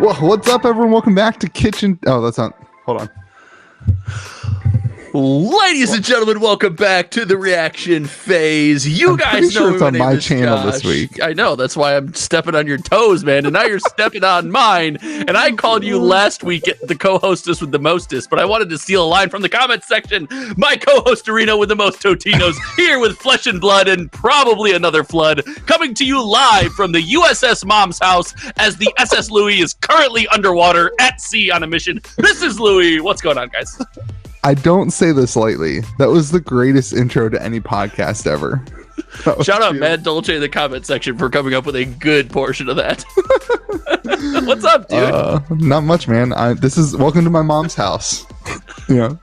Well, what's up, everyone? Welcome back to Kitchen. Oh, that's not. Hold on. Ladies and gentlemen, welcome back to the reaction phase. You guys know it's on my channel this week. I know, that's why I'm stepping on your toes, man. And now you're stepping on mine. And I called you last week the co-hostess with the mostest, but I wanted to steal a line from the comments section. My co-host Arena with the most Totinos, here with Flesh and Blood and probably another flood, coming to you live from the USS Mom's house as the SS Louis is currently underwater at sea on a mission. This is Louis. What's going on, guys? I don't say this lightly. That was the greatest intro to any podcast ever. Shout out Mad Dolce in the comment section for coming up with a good portion of that. What's up, dude? Not much, man. This is welcome to my mom's house. Yeah.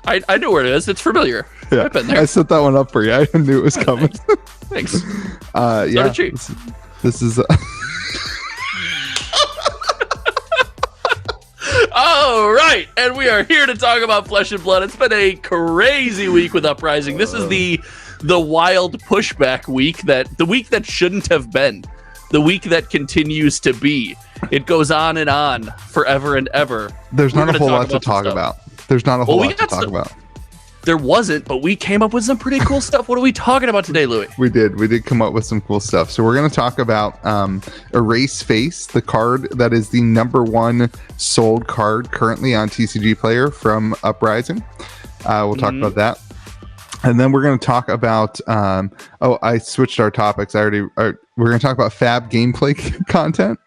I know where it is. It's familiar. Yeah, I've been there. I set that one up for you. I knew it was coming. Thanks. Yeah. This is. All right, and we are here to talk about Flesh and Blood. It's been a crazy week with Uprising. This is the wild pushback week, the week that shouldn't have been, the week that continues to be. It goes on forever and ever. There's not a whole lot to talk about. There's not a whole lot to talk about. There wasn't, but we came up with some pretty cool stuff. What are we talking about today, Louis? We did come up with some cool stuff. So we're going to talk about Erase Face, the card that is the #1 sold card currently on TCG Player from Uprising. We'll talk about that. And then we're going to talk about, I switched our topics. We're going to talk about Fab gameplay content.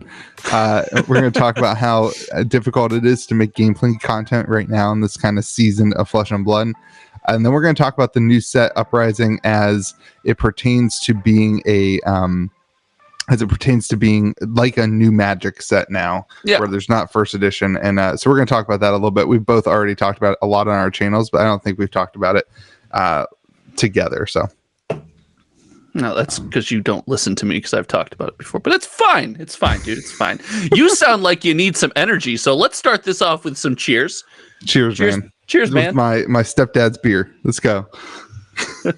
We're going to talk about how difficult it is to make gameplay content right now in this kind of season of Flesh and Blood. And then we're going to talk about the new set Uprising as it pertains to being like a new Magic set now, where there's not first edition. And so we're going to talk about that a little bit. We've both already talked about it a lot on our channels, but I don't think we've talked about it together. So no, that's because you don't listen to me, because I've talked about it before. But it's fine. It's fine, dude. It's fine. You sound like you need some energy. So let's start this off with some cheers. Cheers, man. Cheers, man. My stepdad's beer. Let's go. All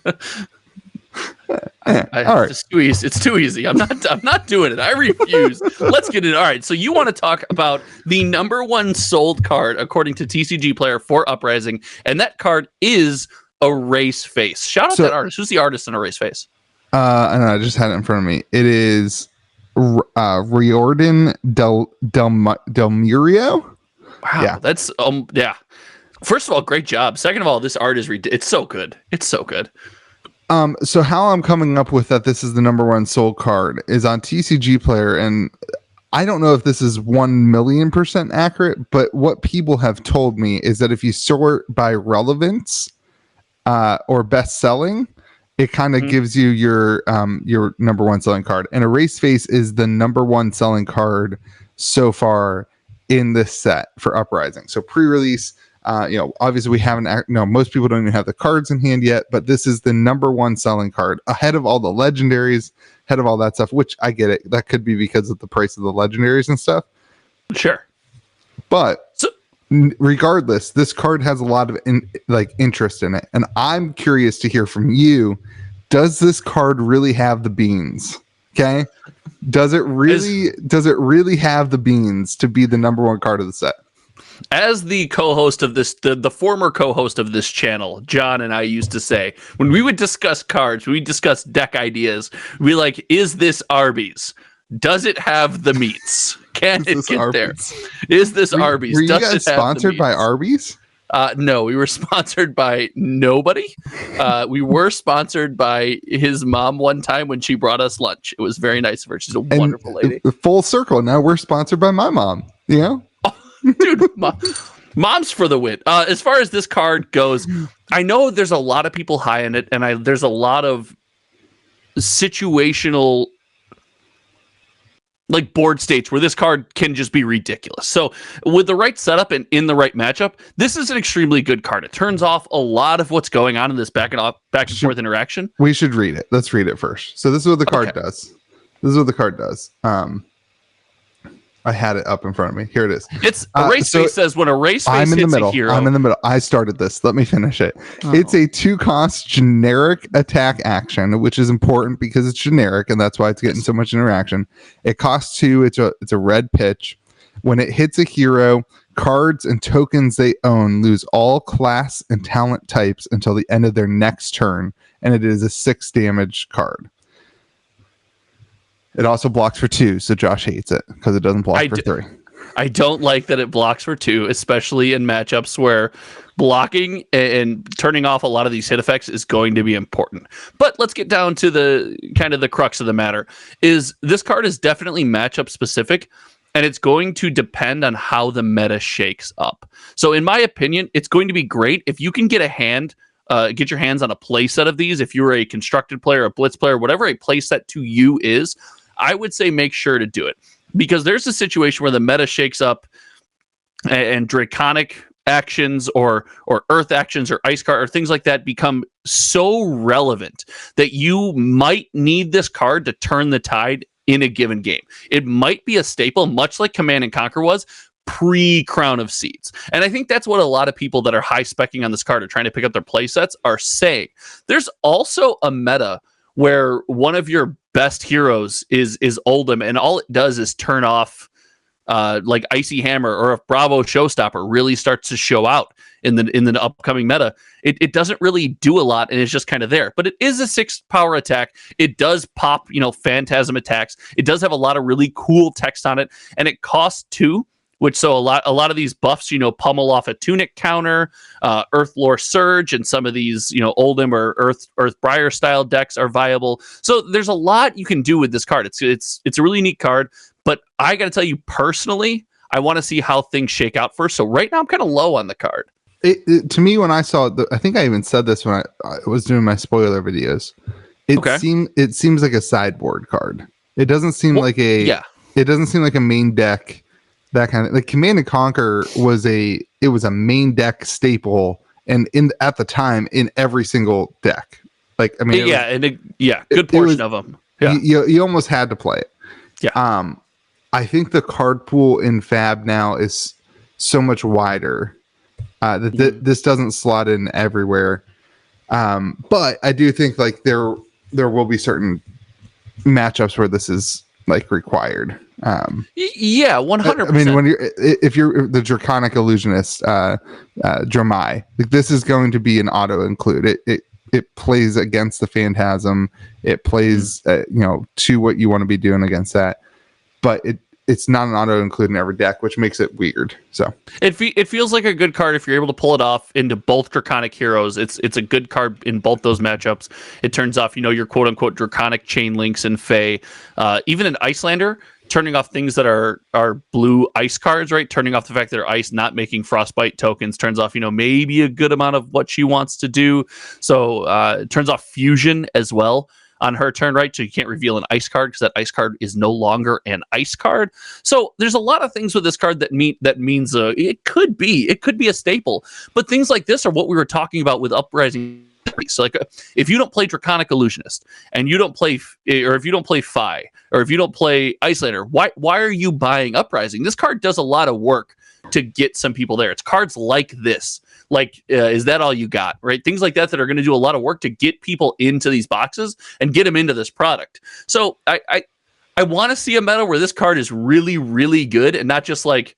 right. It's too easy. I'm not doing it. I refuse. Let's get it. All right. So you want to talk about the #1 sold card according to TCG Player for Uprising, and that card is Erase Face. Shout out that artist. Who's the artist in Erase Face? I know. I just had it in front of me. It is Riordan Del Murio. Wow. Yeah. That's yeah. First of all, great job. Second of all, this art is it's so good. It's so good. So how I'm coming up with that this is the #1 sold card is on TCG Player, and I don't know if this is 1,000,000% accurate, but what people have told me is that if you sort by relevance or best selling, it kind of gives you your #1 selling card. And Erase Face is the #1 selling card so far in this set for Uprising. So pre-release. Obviously we haven't, most people don't even have the cards in hand yet, but this is the #1 selling card ahead of all the legendaries, ahead of all that stuff, which I get it. That could be because of the price of the legendaries and stuff. Sure. But regardless, this card has a lot of interest in it. And I'm curious to hear from you. Does this card really have the beans? Okay. Does it really have the beans to be the #1 card of the set? As the co-host of this, the former co-host of this channel, John and I used to say, when we would discuss cards, we discuss deck ideas, we like, is this Arby's? Does it have the meats? Can it get there? Is this Arby's? Were you guys sponsored by Arby's? No, we were sponsored by nobody. We were sponsored by his mom one time when she brought us lunch. It was very nice of her. She's a wonderful lady. Full circle. Now we're sponsored by my mom. You know? Dude, mom's for the win. As far as this card goes, I know there's a lot of people high in it, and there's a lot of situational board states where this card can just be ridiculous. So with the right setup and in the right matchup, this is an extremely good card. It turns off a lot of what's going on in this back and forth interaction. We should read it. Let's read it first. So this is what the card does. This is what the card does. I had it up in front of me. Here it is. It's a race face says when a race face hits a hero. I'm in the middle. I started this. Let me finish it. Oh. It's a 2-cost generic attack action, which is important because it's generic, and that's why it's getting so much interaction. It costs 2. It's a red pitch. When it hits a hero, cards and tokens they own lose all class and talent types until the end of their next turn, and it is a 6 damage card. It also blocks for 2, so Josh hates it because it doesn't block for 3. I don't like that it blocks for 2, especially in matchups where blocking and turning off a lot of these hit effects is going to be important. But let's get down to the kind of the crux of the matter. Is this card is definitely matchup specific, and it's going to depend on how the meta shakes up. So in my opinion, it's going to be great if you can get your hands on a play set of these. If you're a constructed player, a blitz player, whatever a play set to you is, I would say make sure to do it, because there's a situation where the meta shakes up and draconic actions or earth actions or ice card or things like that become so relevant that you might need this card to turn the tide in a given game. It might be a staple, much like Command and Conquer was pre-Crown of Seeds. And I think that's what a lot of people that are high specking on this card or trying to pick up their play sets are saying. There's also a meta where one of your best heroes is Oldhim, and all it does is turn off like Icy Hammer, or if Bravo Showstopper really starts to show out in the upcoming meta, it doesn't really do a lot, and it's just kind of there. But it is a 6 power attack. It does pop, phantasm attacks. It does have a lot of really cool text on it, and it costs 2. Which so a lot of these buffs, pummel off a Tunic counter, Earthlore Surge, and some of these, Oldhim or Earthbriar style decks are viable. So there's a lot you can do with this card. It's a really neat card, but I got to tell you personally, I want to see how things shake out first. So right now I'm kind of low on the card. To me, when I saw it, I think I even said this when I was doing my spoiler videos. It seems like a sideboard card. It doesn't seem like a main deck. That kind of like Command and Conquer was a main deck staple, and at the time in every single deck. Like I mean, good portion of them. Yeah, you almost had to play it. Yeah. I think the card pool in Fab now is so much wider that this doesn't slot in everywhere. But I do think like there will be certain matchups where this is like required. 100%. I mean, if you're the Draconic Illusionist, Dramai, like this is going to be an auto include. It plays against the Phantasm. It plays, to what you want to be doing against that. But it's not an auto include in every deck, which makes it weird. So it feels like a good card if you're able to pull it off into both Draconic heroes. It's a good card in both those matchups. It turns off, your quote unquote Draconic chain links and Fae. Even an Icelander, turning off things that are blue ice cards, right? Turning off the fact that they're ice, not making Frostbite tokens, turns off, maybe a good amount of what she wants to do. So it turns off Fusion as well on her turn, right? So you can't reveal an ice card because that ice card is no longer an ice card. So there's a lot of things with this card that means it could be a staple. But things like this are what we were talking about with Uprising. So like if you don't play Draconic Illusionist and you don't play, or if you don't play Phi, or if you don't play Icelander, why are you buying Uprising? This card does a lot of work to get some people there. It's cards like this. Like, is that all you got, right? Things like that are going to do a lot of work to get people into these boxes and get them into this product. So I want to see a meta where this card is really, really good and not just like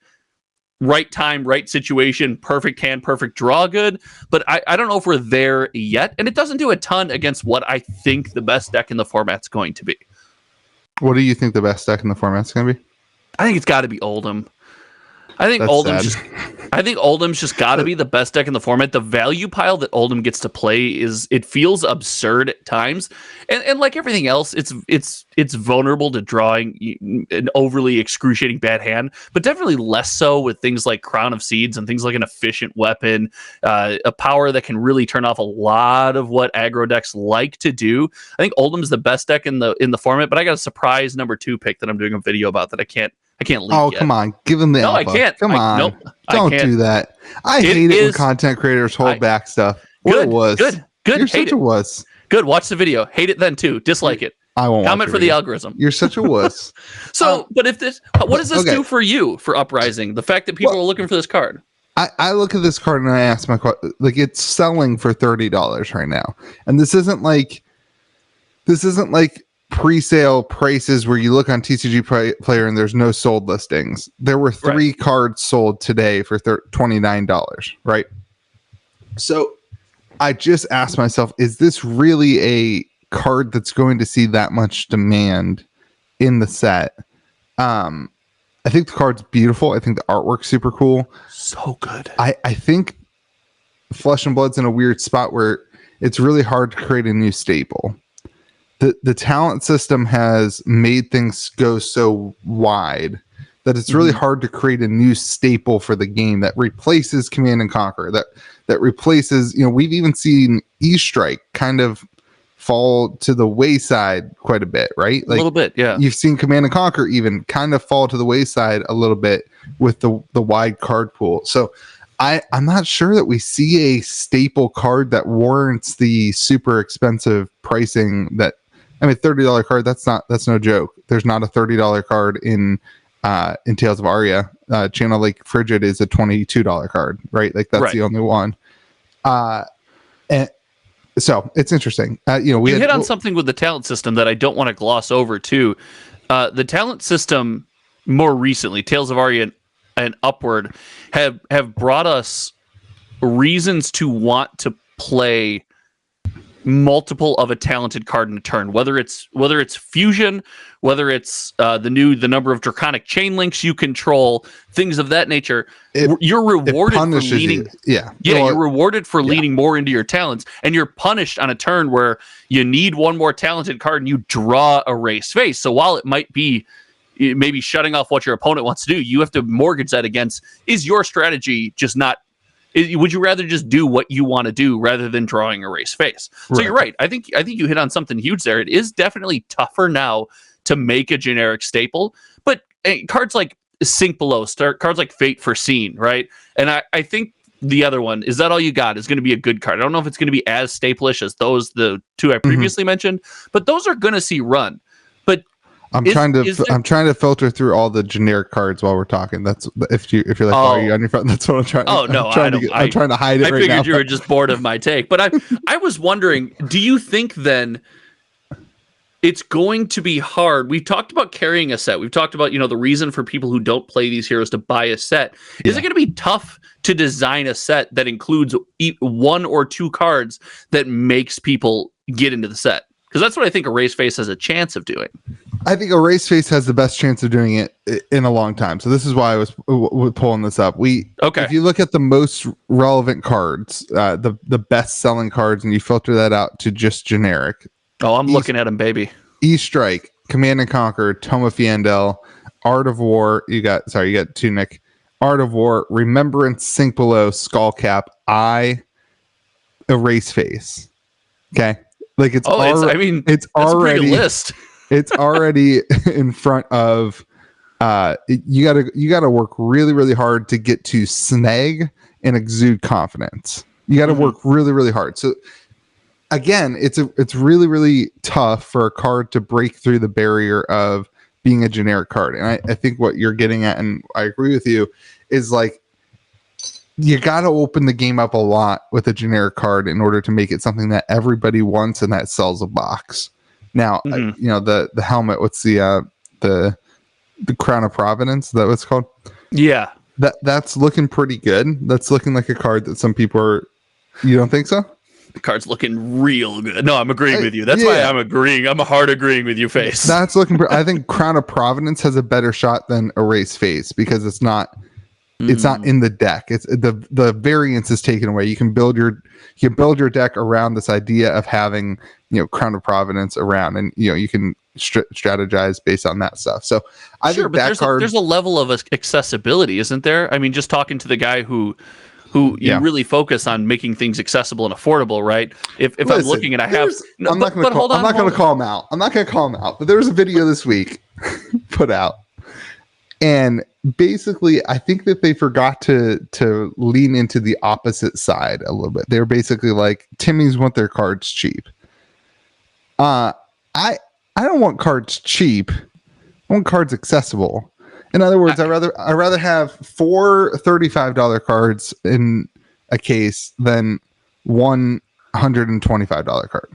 right time, right situation, perfect hand, perfect draw good. But I don't know if we're there yet. And it doesn't do a ton against what I think the best deck in the format's going to be. What do you think the best deck in the format's going to be? I think it's got to be Oldhim. I think Oldhim's just got to be the best deck in the format. The value pile that Oldhim gets to play it feels absurd at times, and like everything else, it's vulnerable to drawing an overly excruciating bad hand, but definitely less so with things like Crown of Seeds and things like an efficient weapon, a power that can really turn off a lot of what aggro decks like to do. I think Oldhim's the best deck in the format, but I got a surprise number 2 pick that I'm doing a video about that I can't leak yet. Come on. Give him the alpha. I can't. Come on. Nope. Don't do that. I hate it when content creators hold back stuff. Good. Good. You're such a wuss. Good. Watch the video. Hate it then too. Dislike it. I won't comment watch for the algorithm. You're such a wuss. So, but if this, what does this okay. do for you for Uprising? The fact that people are looking for this card. I look at this card and I ask my question, like, it's selling for $30 right now, and this isn't like pre-sale prices where you look on TCG Player and there's no sold listings. There were 3 cards sold today for $29, right? So I just asked myself, is this really a card that's going to see that much demand in the set? I think the card's beautiful. I think the artwork's super cool. So good. I think Flesh and Blood's in a weird spot where it's really hard to create a new staple. The talent system has made things go so wide that it's really hard to create a new staple for the game that replaces Command and Conquer, that replaces, we've even seen E-Strike kind of fall to the wayside quite a bit, right? Like, a little bit, yeah. You've seen Command and Conquer even kind of fall to the wayside a little bit with the wide card pool. So I'm not sure that we see a staple card that warrants the super expensive pricing that, $30 card, that's no joke. There's not a $30 card in Tales of Aria. Channel Lake Frigid is a $22 card, right? Like, that's the only one. And so it's interesting. We hit on something with the talent system that I don't want to gloss over too. The talent system more recently, Tales of Aria and upward, have brought us reasons to want to play multiple of a talented card in a turn, whether it's fusion, whether it's the number of draconic chain links you control, things of that nature. You're rewarded for leaning. You're rewarded for leaning more into your talents, and you're punished on a turn where you need one more talented card and you draw a race face. So while it might be maybe shutting off what your opponent wants to do, you have to mortgage that against, is your strategy just not, would you rather just do what you want to do rather than drawing a race face? So you're right. I think you hit on something huge there. It is definitely tougher now to make a generic staple, but cards like Sink Below, cards like Fate Foreseen, right? And I think the other one, Is That All You Got, is going to be a good card. I don't know if it's going to be as staple-ish as the 2 I previously mentioned, but those are going to see run. But I'm trying to filter through all the generic cards while we're talking. That's if you're like, are you on your phone? That's what I'm trying. Oh no, I'm trying to hide it. I figured you were just bored of my take, but I was wondering, do you think then it's going to be hard? We've talked about carrying a set. We've talked about the reason for people who don't play these heroes to buy a set. Is it going to be tough to design a set that includes 1 or 2 cards that makes people get into the set? Because that's what I think Erase Face has a chance of doing. I think Erase Face has the best chance of doing it in a long time. So this is why I was pulling this up. If you look at the most relevant cards, the best selling cards, and you filter that out to just generic. Oh, I'm looking at them, baby. E-Strike, Command and Conquer, Tome of Fiandel, Art of War. You got Tunic, Art of War, Remembrance, Sink Below, Skullcap, Erase Face. Okay. Like it's already that's a pretty good list. It's already in front of you gotta work really, really hard to get to snag and exude confidence. You gotta work really, really hard. So again, it's really, really tough for a card to break through the barrier of being a generic card. And I think what you're getting at, and I agree with you, is like you got to open the game up a lot with a generic card in order to make it something that everybody wants and that sells a box. Now, the helmet, what's the Crown of Providence? Is that what it's called? Yeah. That's looking pretty good. That's looking like a card that some people are. You don't think so? The card's looking real good. No, I'm agreeing with you. That's why I'm agreeing. I'm hard agreeing with you, Face. That's looking. I think Crown of Providence has a better shot than Erase Face because it's not. It's not in the deck. It's the variance is taken away. You can build your deck around this idea of having Crown of Providence around, and you can strategize based on that stuff. So I think that there's a level of accessibility, isn't there? I mean, just talking to the guy who you really focus on making things accessible and affordable, right? If I'm looking and I have, I'm not going to call him out. I'm not going to call him out. But there was a video this week put out. And basically, I think that they forgot to lean into the opposite side a little bit. They're basically like, Timmy's want their cards cheap. I I don't want cards cheap. I want cards accessible. In other words, I'd rather have 4 $35 cards in a case than one $125 card.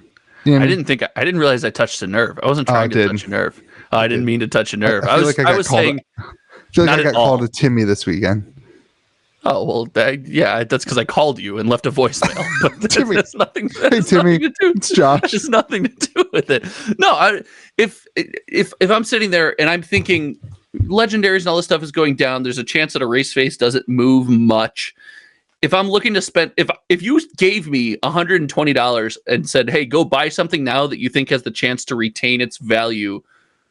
You know what I mean? I didn't realize I touched a nerve. I wasn't trying to touch a nerve. I didn't mean to touch a nerve. I was saying. I feel like I got called a Timmy this weekend. Oh well, that's because I called you and left a voicemail. But Timmy. that's nothing. Hey Timmy, it's Josh. There's nothing to do with it. No, if I'm sitting there and I'm thinking legendaries and all this stuff is going down, there's a chance that a race face doesn't move much. If I'm looking to spend, if you gave me $120 and said, "Hey, go buy something now that you think has the chance to retain its value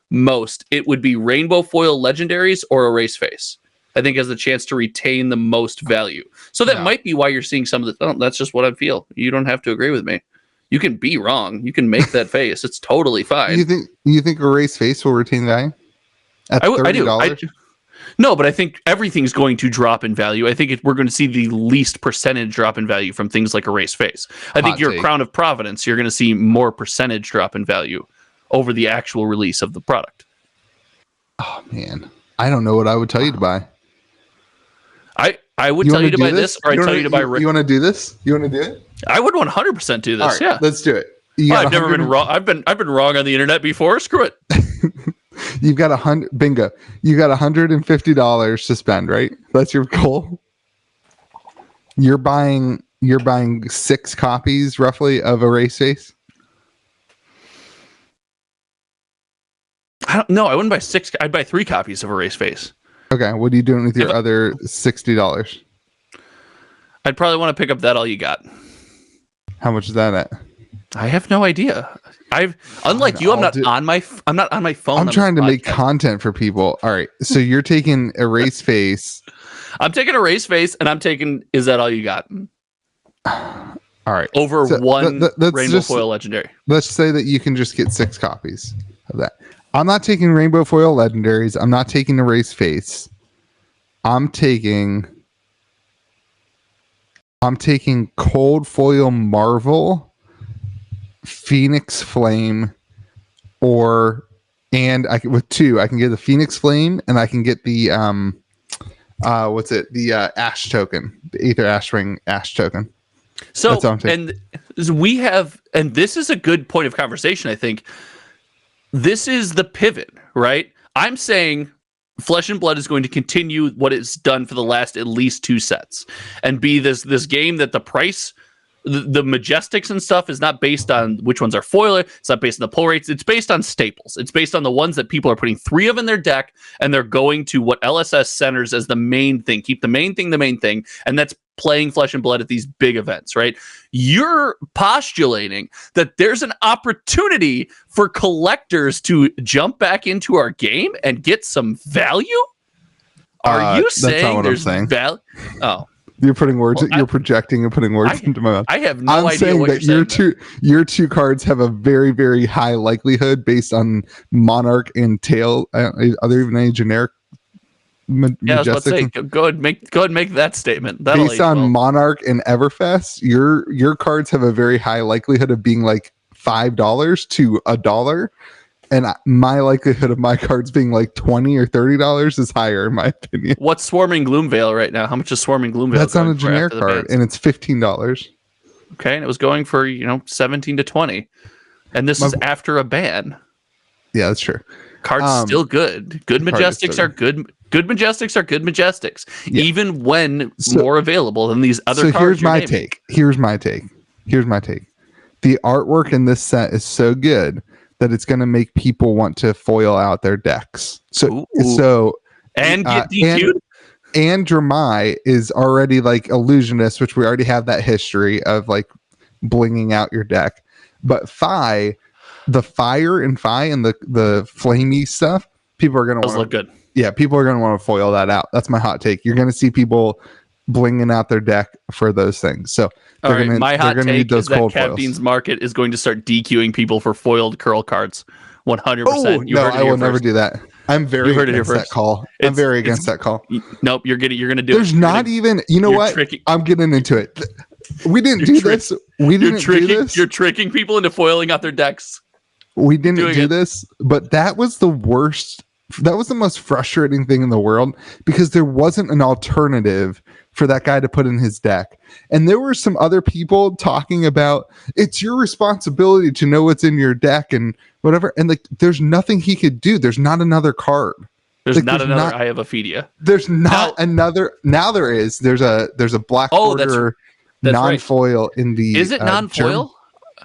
most," it would be rainbow foil legendaries or a race face. I think has the chance to retain the most value. So that might be why you're seeing some of the. Oh, that's just what I feel. You don't have to agree with me. You can be wrong. You can make that face. It's totally fine. You think a race face will retain value? At $30? I do. No, but I think everything's going to drop in value. I think we're going to see the least percentage drop in value from things like a race face. I think your Crown of Providence, you're going to see more percentage drop in value over the actual release of the product. Oh man, I don't know what I would tell you to buy. I would tell you to buy this, or I'd tell you to buy. You want to do this? You want to do it? I would 100% do this. All right, yeah, let's do it. I've never been wrong. I've been wrong on the internet before. Screw it. You've got bingo. You got $150 to spend, right? That's your goal. You're buying 6 copies roughly of a race face. I don't know. I wouldn't buy 6. I'd buy 3 copies of a race face. Okay, what are you doing with your other $60? I'd probably want to pick up That All You Got. How much is that at? I have no idea. Unlike you, I'm not on my phone. I'm trying to make content for people. All right, so you're taking a race face. I'm taking a race face, and I'm taking Is That All You Got? All right, over one rainbow foil legendary. Let's say that you can just get 6 copies of that. I'm not taking rainbow foil legendaries. I'm not taking the race face. I'm taking cold foil Marvel, Phoenix Flame, with 2. I can get the Phoenix Flame and I can get the the Ash token, the Aether Ashwing Ash token. So and this is a good point of conversation, I think. This is the pivot, right? I'm saying Flesh and Blood is going to continue what it's done for the last at least 2 sets and be this game that the price, the Majestics and stuff is not based on which ones are foil. It's not based on the pull rates. It's based on staples. It's based on the ones that people are putting 3 of in their deck, and they're going to what LSS centers as the main thing. Keep the main thing, and that's playing Flesh and Blood at these big events, right? You're postulating that there's an opportunity for collectors to jump back into our game and get some value? Are you saying there's value? Oh. You're putting words. You're projecting and putting words into my mouth. I have no idea what you're saying. Your two cards have a very, very high likelihood based on Monarch and Tail. Are there even any generic? Yeah, I was about to say, go ahead and make that statement. Based on Monarch and Everfest, your cards have a very high likelihood of being like $5 to $1. And my likelihood of my cards being like $20 or $30 is higher, in my opinion. What's Swarming Gloomveil right now? How much is Swarming Gloomveil? That's on a generic card, and it's $15. Okay, and it was going for 17 to 20, and this is after a ban. Yeah, that's true. Cards still good. Good Majestics are good. Good Majestics are good Majestics, even when more available than these other cards. So here's my take. Here's my take. The artwork in this set is so good that it's going to make people want to foil out their decks. And get DQ'd. And Dramai is already like Illusionist, which we already have that history of like blinging out your deck. But the fire and the flamey stuff, people are going to look good. Yeah, people are going to want to foil that out. That's my hot take. You're going to see people blinging out their deck for those things. So my hot take is that Captain's Market is going to start DQing people for foiled curl cards. 100%. Oh, no, I will never do that. I'm very against that call. I'm very against that call. Nope, you're going to do it. There's not even, you know what? I'm getting into it. We didn't do this. We didn't do this. You're tricking people into foiling out their decks. we didn't Doing do it. this, but that was the worst. That was the most frustrating thing in the world because there wasn't an alternative for that guy to put in his deck. And there were some other people talking about it's your responsibility to know what's in your deck and whatever. And like, there's nothing he could do. There's not another card. There's Like, not another I have Aphedia. There's not another. Now there is. There's a black border that's non-foil right. in the. Is it non-foil?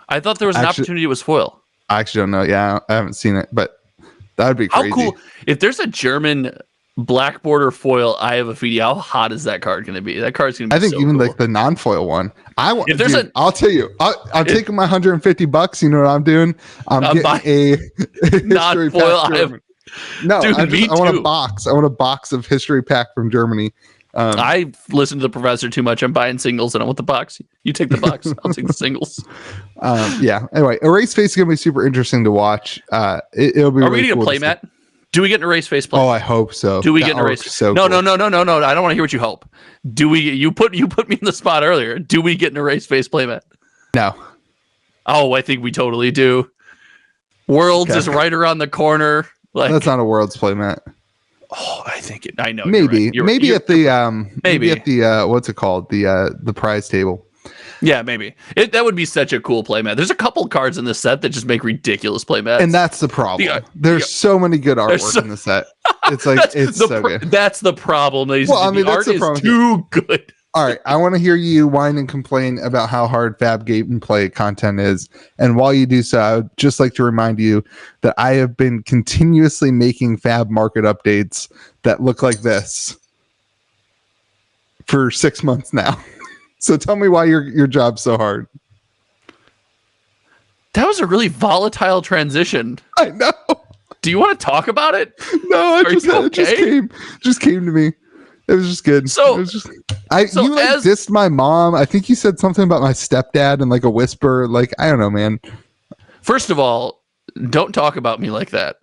I thought there was an opportunity it was foil. I actually don't know. Yeah, I haven't seen it, but that would be crazy. How cool if there's a German black border foil I have Aphedia. How hot is that card going to be? That card's going to be. I think so even cool. like the non-foil one. If there's I'll tell you. I'm taking my $150. You know what I'm doing? I'm getting a non-foil. I want a box. I want a box of history pack from Germany. I listened to the professor too much. I'm buying singles and I want the box. You take the box. I'll take the singles. Yeah. Anyway, Erase Face is going to be super interesting to watch. It'll be. Are we going to play, Matt? Do we get an Erase Face play? Oh, I hope so. Do we get an Erase? So no. cool. No. I don't want to hear what you hope. Do we? You put me in the spot earlier. Do we get an Erase Face play, Matt? No. Oh, I think we totally do. Worlds is right around the corner. Like, that's not a Worlds play, Matt. Oh, I think it. I know. Maybe. Maybe at the what's it called? The prize table. Yeah, maybe. That would be such a cool playmat. There's a couple cards in the set that just make ridiculous playmats. And that's the problem. There's so many good artwork in the set. It's like it's so good. That's the problem. The art is too good. All right, I want to hear you whine and complain about how hard Fab gameplay content is. And while you do so, I would just like to remind you that I have been continuously making Fab market updates that look like this for 6 months now. So tell me why your job's so hard. That was a really volatile transition. I know. Do you want to talk about it? No, it just came to me. It was just good. So, you dissed my mom. I think you said something about my stepdad and like a whisper. Like, I don't know, man. First of all, don't talk about me like that.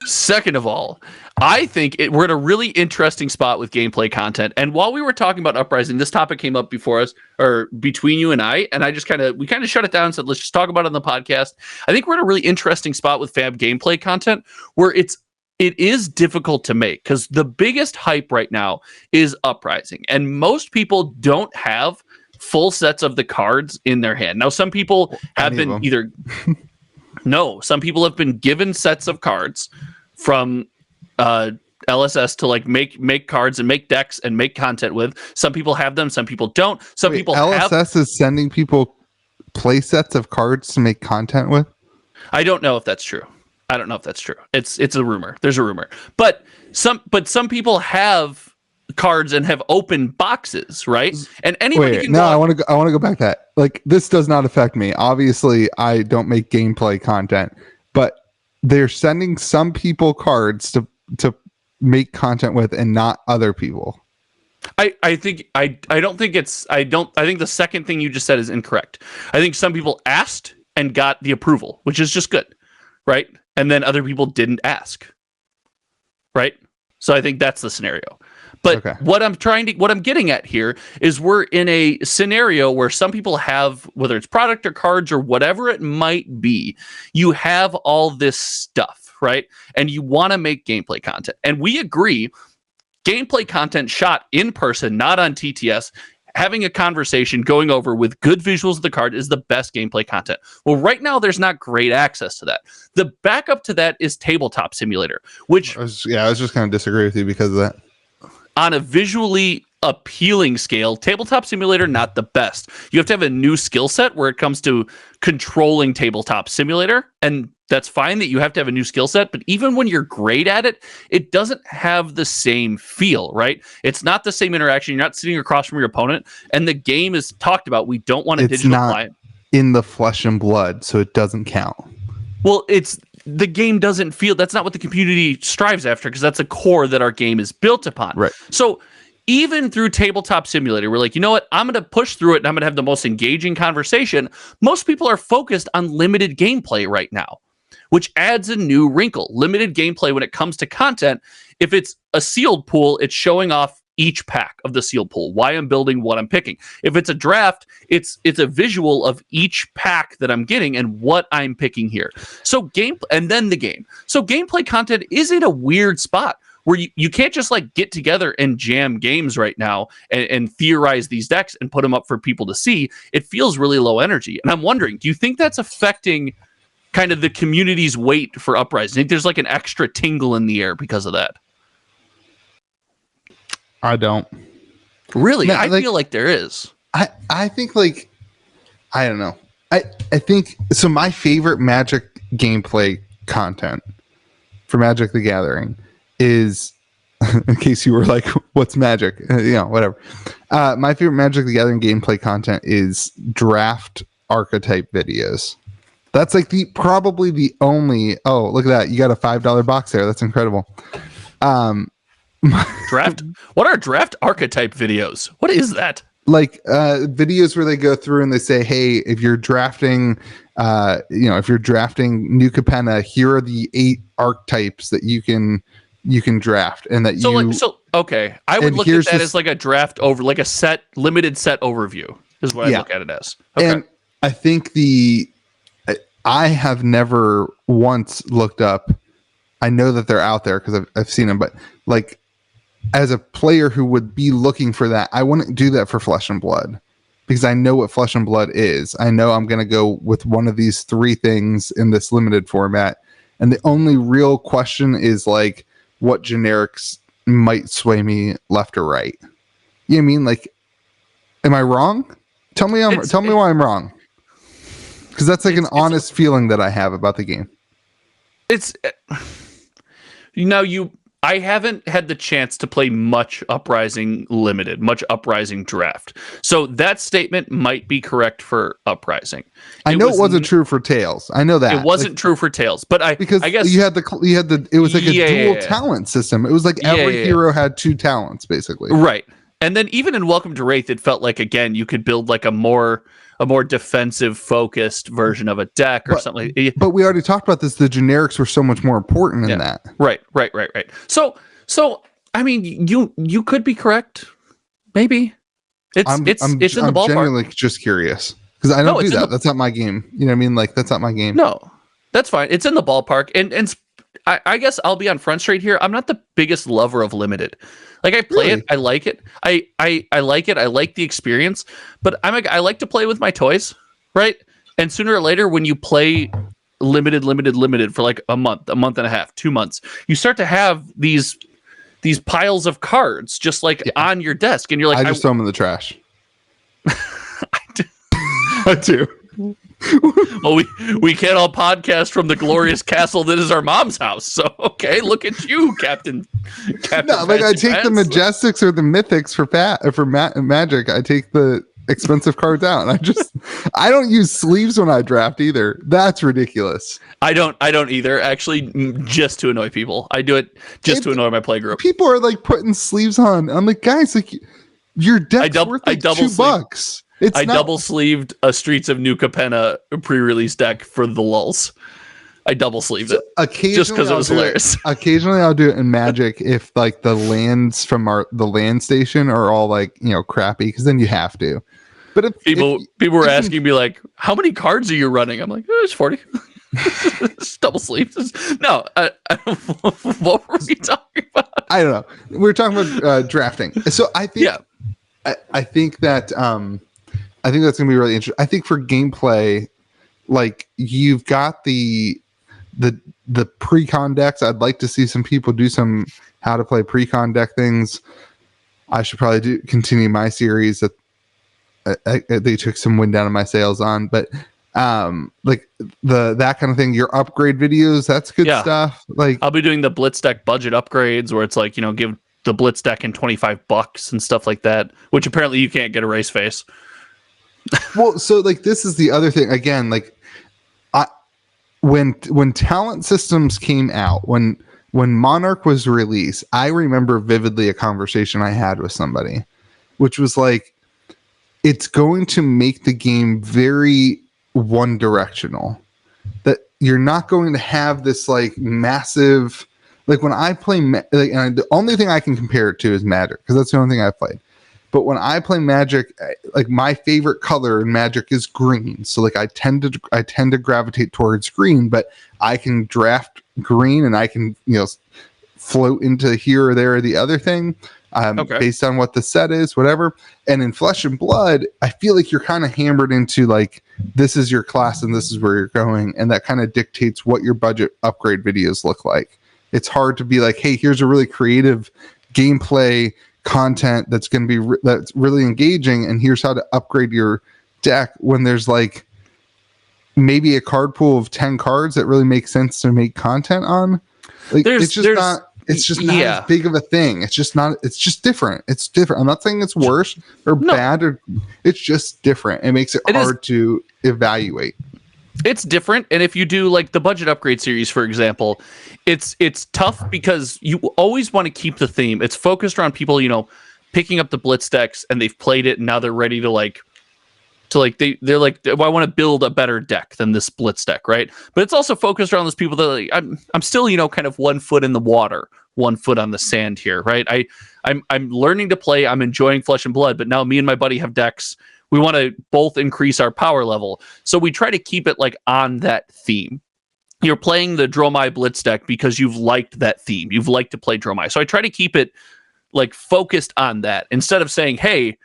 Second of all, I think we're in a really interesting spot with gameplay content. And while we were talking about Uprising, this topic came up before us or between you and I just we kind of shut it down and said, let's just talk about it on the podcast. I think we're in a really interesting spot with Fab gameplay content where it is difficult to make because the biggest hype right now is Uprising. And most people don't have full sets of the cards in their hand. Now, some people have been either... No, some people have been given sets of cards from LSS to like make cards and make decks and make content with. Some people have them, some people don't. LSS is sending people play sets of cards to make content with? I don't know if that's true. It's a rumor. There's a rumor. But some people have cards and have opened boxes, right? And anybody can I want to go back to that. Like, this does not affect me. Obviously, I don't make gameplay content, but they're sending some people cards to make content with and not other people. I think the second thing you just said is incorrect. I think some people asked and got the approval, which is just good, right? And then other people didn't ask, right? So I think that's the scenario. But what I'm getting at here is we're in a scenario where some people have, whether it's product or cards or whatever it might be, you have all this stuff, right? And you want to make gameplay content. And we agree, gameplay content shot in person, not on TTS, having a conversation, going over with good visuals of the card is the best gameplay content. Well, right now, there's not great access to that. The backup to that is Tabletop Simulator, which... I was just going to disagree with you because of that. On a visually appealing scale, Tabletop Simulator, not the best. You have to have a new skill set where it comes to controlling Tabletop Simulator, and that's fine that you have to have a new skill set, but even when you're great at it, it doesn't have the same feel, right? It's not the same interaction. You're not sitting across from your opponent, and the game is talked about. We don't want a digital client. In the flesh and blood, so it doesn't count. Well, the game doesn't feel, that's not what the community strives after, because that's a core that our game is built upon. Right. So even through Tabletop Simulator, we're like, you know what? I'm going to push through it and I'm going to have the most engaging conversation. Most people are focused on limited gameplay right now, which adds a new wrinkle. Limited gameplay when it comes to content. If it's a sealed pool, it's showing off each pack of the seal pool, why I'm building, what I'm picking. If it's a draft, it's a visual of each pack that I'm getting and what I'm picking here. So and then the game. So gameplay content is in a weird spot where you can't just like get together and jam games right now and theorize these decks and put them up for people to see. It feels really low energy. And I'm wondering, do you think that's affecting kind of the community's weight for Uprising? I think there's like an extra tingle in the air because of that. I don't. Really? No, I feel like there is. I think like, I don't know. I think, so my favorite Magic gameplay content for Magic the Gathering is, in case you were like, what's Magic? Whatever. My favorite Magic the Gathering gameplay content is draft archetype videos. That's like probably the only. Oh, look at that! You got a $5 box there. That's incredible. Draft. What are draft archetype videos? What is that? Like videos where they go through and they say, "Hey, if you're drafting, if you're drafting New Capenna, here are the 8 archetypes that you can draft," and that okay. I would look at that as like a draft over, like a limited set overview is what I look at it as. Okay. And I think I have never once looked up. I know that they're out there because I've seen them, but like as a player who would be looking for that, I wouldn't do that for Flesh and Blood because I know what Flesh and Blood is. I know I'm going to go with one of these 3 things in this limited format. And the only real question is like what generics might sway me left or right. You know what I mean? Like, am I wrong? Tell me why I'm wrong. Because that's like an honest feeling that I have about the game. I haven't had the chance to play much Uprising Limited, much Uprising Draft. So that statement might be correct for Uprising. I know it wasn't true for Tales. I know that. It wasn't true for Tales, but I guess you had it was like a dual talent system. It was like every hero had 2 talents basically. Right. And then even in Welcome to Wraith, it felt like, again, you could build like a more defensive focused version of a deck or something. But we already talked about this. The generics were so much more important in that. Right. So I mean, you could be correct. Maybe it's in the ballpark. I'm genuinely just curious because I don't do that. That's not my game. You know what I mean? Like that's not my game. No, that's fine. It's in the ballpark. And I guess I'll be on Front Street here. I'm not the biggest lover of Limited. Like I play it, I like it. I like it. I like the experience, but I like to play with my toys, right? And sooner or later, when you play limited for like a month and a half, 2 months, you start to have these piles of cards just like on your desk, and you're like, I just throw them in the trash. I do. Well, we can't all podcast from the glorious castle that is our mom's house. So okay, look at you, Captain. No, like I take the Majestics or the Mythics for Magic. I take the expensive cards out. I don't use sleeves when I draft either. That's ridiculous. I don't either. Actually, just to annoy people. I do it just to annoy my playgroup. People are like putting sleeves on. I'm like, guys, like your deck's worth like $2. I double sleeved a Streets of New Capenna pre-release deck for the lulz. I double sleeved it just because it was hilarious. Occasionally, I'll do it in Magic if like the lands from the land station are all like crappy, because then you have to. But if people were asking me like, "How many cards are you running?" I'm like, "It's 40." It's double sleeves. No, what were we talking about? I don't know. We were talking about drafting. So I think, I think that I think that's gonna be really interesting. I think for gameplay, like you've got the pre-con decks. I'd like to see some people do some how to play pre-con deck things. I should probably continue my series that they took some wind down of my sails on, but like that kind of thing. Your upgrade videos, that's good stuff. Like I'll be doing the Blitz deck budget upgrades where it's like give the Blitz deck in $25 and stuff like that, which apparently you can't get a race face. Well, so like this is the other thing again. Like, when talent systems came out, when Monarch was released, I remember vividly a conversation I had with somebody, which was like, it's going to make the game very one directional. That you're not going to have this like massive like when I play, and the only thing I can compare it to is Magic, because that's the only thing I've played. But when I play Magic, like my favorite color in Magic is green. So like I tend to gravitate towards green, but I can draft green and I can, float into here or there or the other thing based on what the set is, whatever. And in Flesh and Blood, I feel like you're kind of hammered into like, this is your class and this is where you're going. And that kind of dictates what your budget upgrade videos look like. It's hard to be like, hey, here's a really creative gameplay content that's going to be that's really engaging, and here's how to upgrade your deck, when there's like maybe a card pool of 10 cards that really makes sense to make content on. Like it's just not as big of a thing. It's just different. It's different. I'm not saying it's worse or bad, or it's just different. It makes it hard to evaluate. It's different, and if you do like the budget upgrade series, for example, it's tough because you always want to keep the theme. It's focused around people, picking up the blitz decks, and they've played it, and now they're ready to they're like, well, I want to build a better deck than this blitz deck, right? But it's also focused around those people that like, I'm still kind of 1 foot in the water, 1 foot on the sand here, right? I'm learning to play. I'm enjoying Flesh and Blood, but now me and my buddy have decks. We want to both increase our power level. So we try to keep it like on that theme. You're playing the Dromai Blitz deck because you've liked that theme. You've liked to play Dromai. So I try to keep it like focused on that instead of saying, hey,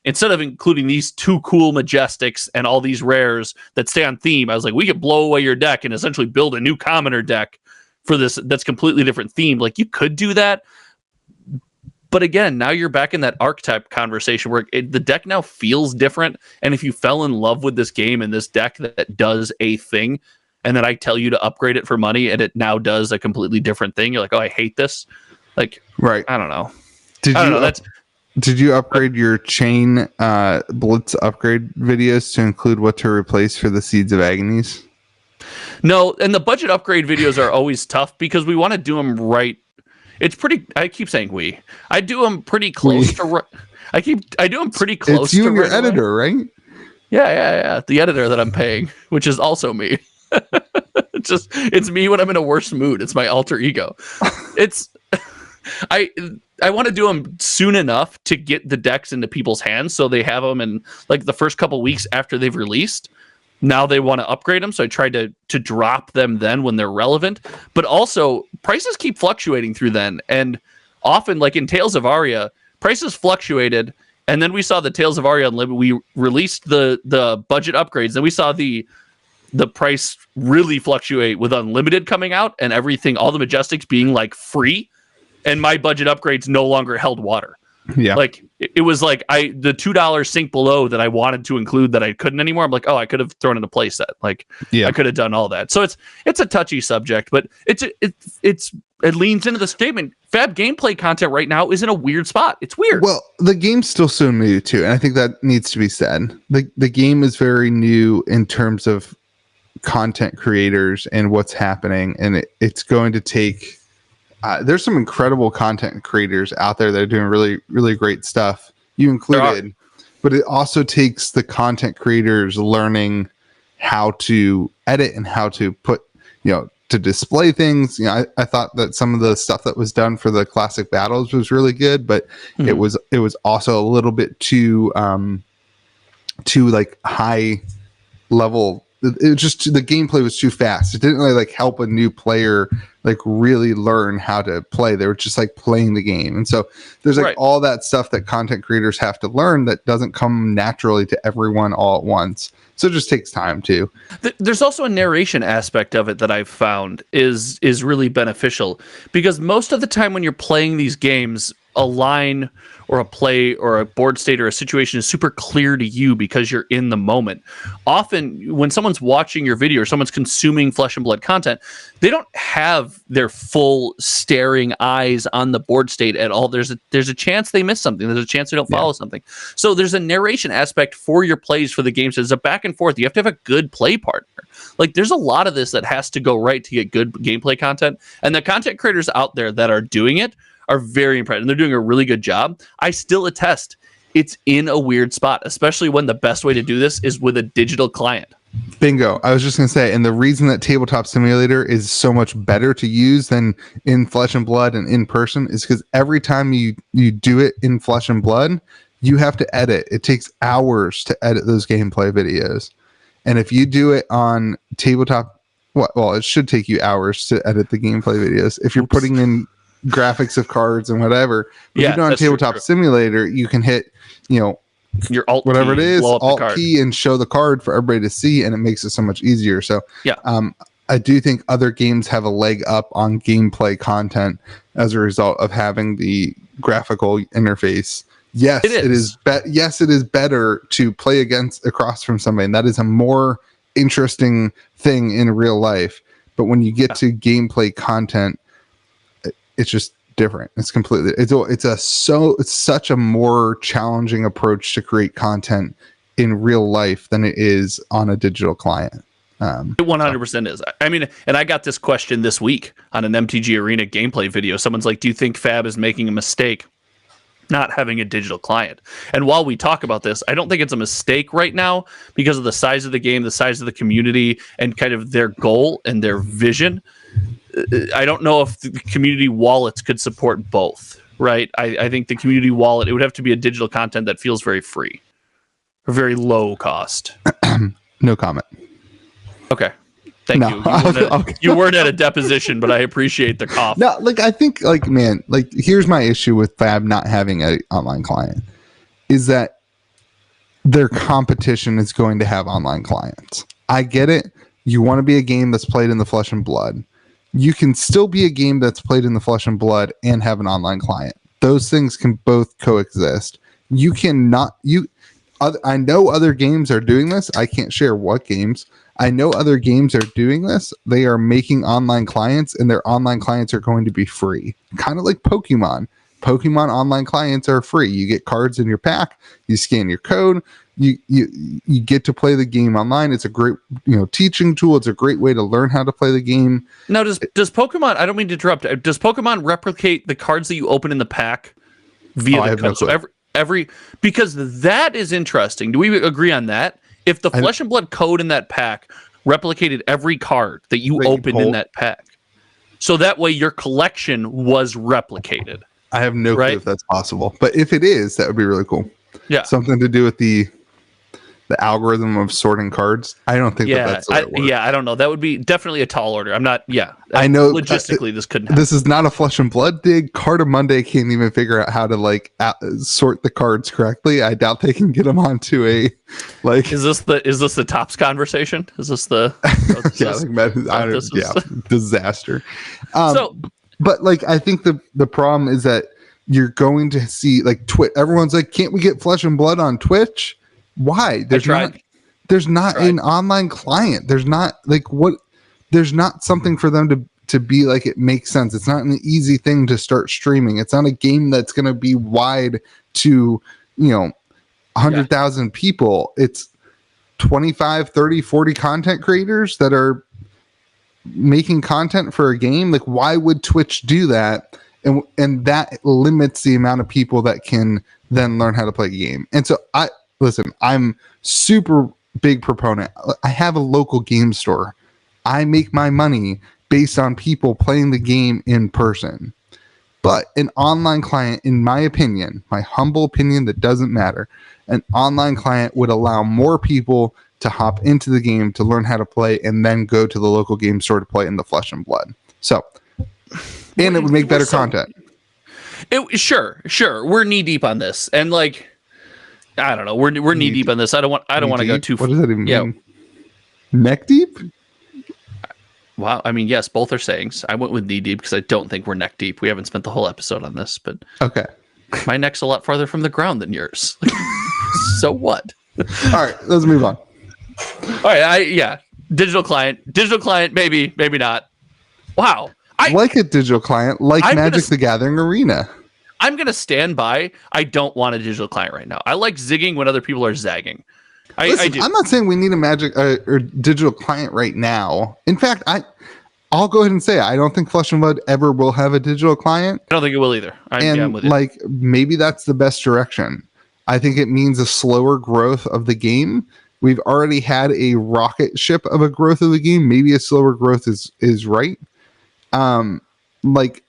instead of including these 2 cool Majestics and all these rares that stay on theme, I was like, we could blow away your deck and essentially build a new commoner deck for this that's completely different theme. Like you could do that. But again, now you're back in that archetype conversation where the deck now feels different. And if you fell in love with this game and this deck that does a thing, and then I tell you to upgrade it for money and it now does a completely different thing, you're like, oh, I hate this. Like, right. I don't know. Did you upgrade your chain blitz upgrade videos to include what to replace for the Seeds of Agonies? No, and the budget upgrade videos are always tough because we want to do them right. It's pretty. I keep saying we. I do them pretty close to. I do them pretty close. It's you and your editor, right? Yeah. The editor that I'm paying, which is also me. It's me when I'm in a worse mood. It's my alter ego. I want to do them soon enough to get the decks into people's hands so they have them in like the first couple weeks after they've released. Now they want to upgrade them, so I tried to drop them then when they're relevant. But also, prices keep fluctuating through then. And often, like in Tales of Aria, prices fluctuated, and then we saw the Tales of Aria Unlimited. We released the budget upgrades, then we saw the price really fluctuate with Unlimited coming out and everything, all the Majestics being like free, and my budget upgrades no longer held water. Yeah. Like it was like the $2 sink below that I wanted to include that I couldn't anymore. I'm like, oh, I could have thrown in a play set. Like I could have done all that. So it's a touchy subject, but it leans into the statement. Fab gameplay content right now is in a weird spot. It's weird. Well, the game's still so new too, and I think that needs to be said. The game is very new in terms of content creators and what's happening, and it's going to take there's some incredible content creators out there that are doing really, really great stuff, you included, but it also takes the content creators learning how to edit and how to put, to display things. I thought that some of the stuff that was done for the classic battles was really good, but it was also a little bit too like high level. It just, the gameplay was too fast. It didn't really like help a new player like really learn how to play. They were just like playing the game. And so there's like all that stuff that content creators have to learn that doesn't come naturally to everyone all at once. So it just takes time too. There's also a narration aspect of it that I've found is really beneficial, because most of the time when you're playing these games, a line or a play or a board state or a situation is super clear to you because you're in the moment. Often when someone's watching your video or someone's consuming Flesh and Blood content, they don't have their full staring eyes on the board state at all. There's a chance they miss something. There's a chance they don't follow something. So there's a narration aspect for your plays for the games. There's a back and forth. You have to have a good play partner. Like there's a lot of this that has to go right to get good gameplay content. And the content creators out there that are doing it are very impressive, and they're doing a really good job. I still attest it's in a weird spot, especially when the best way to do this is with a digital client. Bingo. I was just going to say, and the reason that Tabletop Simulator is so much better to use than in Flesh and Blood and in person is because every time you do it in Flesh and Blood, you have to edit. It takes hours to edit those gameplay videos. And if you do it on Tabletop, well, it should take you hours to edit the gameplay videos. If you're putting in graphics of cards and whatever, but if you do it on Tabletop Simulator, you can hit, your alt whatever key, it is, alt card. key, and show the card for everybody to see, and it makes it so much easier. So yeah, I do think other games have a leg up on gameplay content as a result of having the graphical interface. Yes, it is. Yes, it is better to play across from somebody, and that is a more interesting thing in real life. But when you get to gameplay content, it's just different. It's completely. It's such a more challenging approach to create content in real life than it is on a digital client. It 100% is. I mean, and I got this question this week on an MTG Arena gameplay video. Someone's like, "Do you think Fab is making a mistake not having a digital client?" And while we talk about this, I don't think it's a mistake right now because of the size of the game, the size of the community, and kind of their goal and their vision. I don't know if the community wallets could support both, right? I think the community wallet, it would have to be a digital content that feels very free or very low cost. No comment. Okay. Thank you. You weren't at a deposition, but I appreciate the cough. No, I think, man, here's my issue with Fab not having an online client is that their competition is going to have online clients. I get it. You want to be a game that's played in the Flesh and Blood. You can still be a game that's played in the Flesh and Blood and have an online client. Those things can both coexist. You cannot. I know other games are doing this. I can't share what games. I know other games are doing this. They are making online clients, and their online clients are going to be free. Kind of like Pokemon. Pokemon online clients are free. You get cards in your pack. You scan your code. You get to play the game online. It's a great teaching tool. It's a great way to learn how to play the game. Now, does Pokemon? I don't mean to interrupt. Does Pokemon replicate the cards that you open in the pack via the code? So every because that is interesting. Do we agree on that? If the Flesh and Blood code in that pack replicated every card that you opened in that pack, so that way your collection was replicated. I have no clue if that's possible, but if it is, that would be really cool. Yeah, something to do with the algorithm of sorting cards. I don't think that's the way it works. I don't know. That would be definitely a tall order. I'm not. Yeah, I know. Logistically, this couldn't happen. This is not a Flesh and Blood dig. Card of Monday can't even figure out how to sort the cards correctly. I doubt they can get them onto a Is this the tops conversation? Is this the? Disaster. But I think the problem is that you're going to see everyone's like, can't we get Flesh and Blood on Twitch? Why? There's not an online client. There's not there's not something for them to be it makes sense. It's not an easy thing to start streaming. It's not a game that's going to be wide to 100,000 people. It's 25, 30, 40 content creators that are making content for a game. Why would Twitch do that? And that limits the amount of people that can then learn how to play a game. And so I'm super big proponent. I have a local game store. I make my money based on people playing the game in person. But an online client, in my opinion, my humble opinion that doesn't matter, an online client would allow more people to hop into the game to learn how to play and then go to the local game store to play in the Flesh and Blood. So, and it would make better content. Sure. We're knee deep on this. And I don't know. We're knee deep on this. I don't want to go too far. What does that even mean? Neck deep? Wow. I mean, yes, both are sayings. I went with knee deep because I don't think we're neck deep. We haven't spent the whole episode on this, but okay. My neck's a lot farther from the ground than yours. So what? All right, let's move on. All right. Digital client, maybe not. Wow. I like a digital client, Magic the Gathering Arena. I'm going to stand by. I don't want a digital client right now. I like zigging when other people are zagging. I do. I'm not saying we need a Magic or digital client right now. In fact, I'll go ahead and say I don't think Flesh and Blood ever will have a digital client. I don't think it will either. I'm with you. Maybe that's the best direction. I think it means a slower growth of the game We've already had a rocket ship of a growth of the game. Maybe a slower growth is right. Like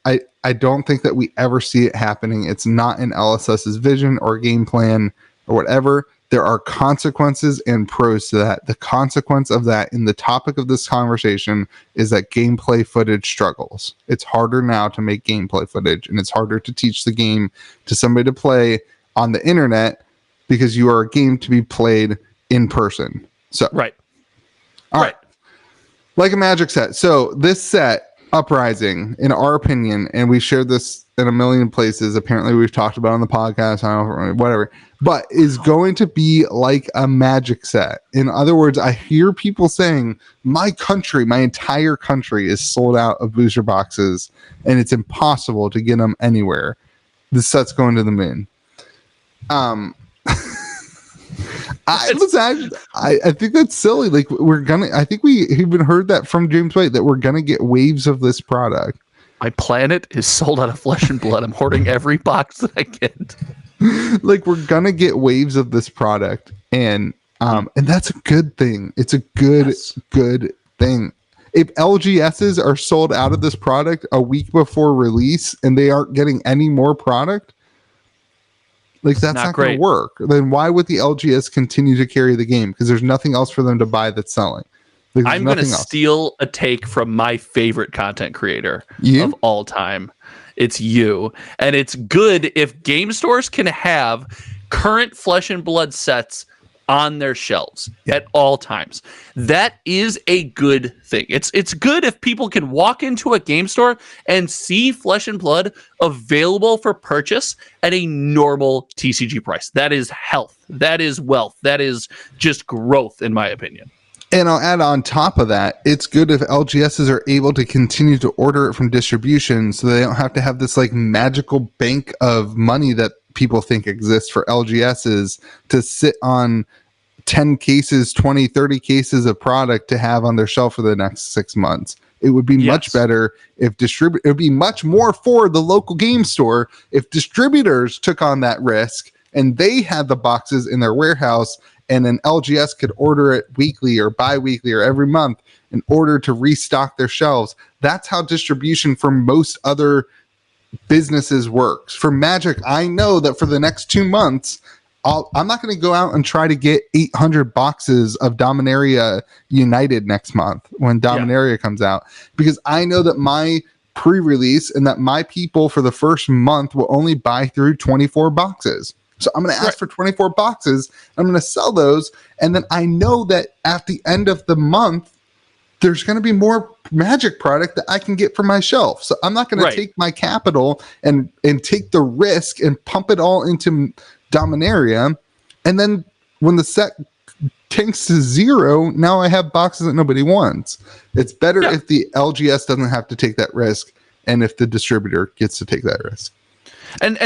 I don't think that we ever see it happening. It's not in LSS's vision or game plan or whatever. There are consequences and pros to that. The consequence of that in the topic of this conversation is that gameplay footage struggles. It's harder now to make gameplay footage, and it's harder to teach the game to somebody to play on the internet because you are a game to be played in person. So right. All right. Like a Magic set. So this set, Uprising, in our opinion, and we shared this in a million places. Apparently, we've talked about it on the podcast, I don't know, whatever, but is going to be like a Magic set. In other words, I hear people saying, my entire country is sold out of booster boxes, and it's impossible to get them anywhere. This set's going to the moon. I think that's silly. Like I think we even heard that from James White that we're gonna get waves of this product. My planet is sold out of flesh and blood. I'm hoarding every box that I get. Like we're gonna get waves of this product, and that's a good thing. It's a good thing. If LGSs are sold out of this product a week before release and they aren't getting any more product, like that's not going to work. Then why would the LGS continue to carry the game? Because there's nothing else for them to buy that's selling. Like, I'm going to steal a take from my favorite content creator of all time. It's you. And it's good if game stores can have current Flesh and Blood sets on their shelves at all times. That is a good thing. It's good if people can walk into a game store and see Flesh and Blood available for purchase at a normal TCG price. That is health. That is wealth. That is just growth, in my opinion. And I'll add on top of that, it's good if LGSs are able to continue to order it from distribution so they don't have to have this like magical bank of money that people think exists for LGSs to sit on 10 cases, 20, 30 cases of product to have on their shelf for the next 6 months. It would be much better if it would be much more for the local game store if distributors took on that risk and they had the boxes in their warehouse and an LGS could order it weekly or bi-weekly or every month in order to restock their shelves. That's how distribution for most other businesses works. For Magic, I know that for the next 2 months, I'm not going to go out and try to get 800 boxes of Dominaria United next month when Dominaria comes out, because I know that my pre-release and that my people for the first month will only buy through 24 boxes. So I'm going to ask for 24 boxes. I'm going to sell those. And then I know that at the end of the month, there's going to be more Magic product that I can get from my shelf. So I'm not going to take my capital and take the risk and pump it all into Dominaria. And then when the set tanks to zero, now I have boxes that nobody wants. It's better if the LGS doesn't have to take that risk and if the distributor gets to take that risk. And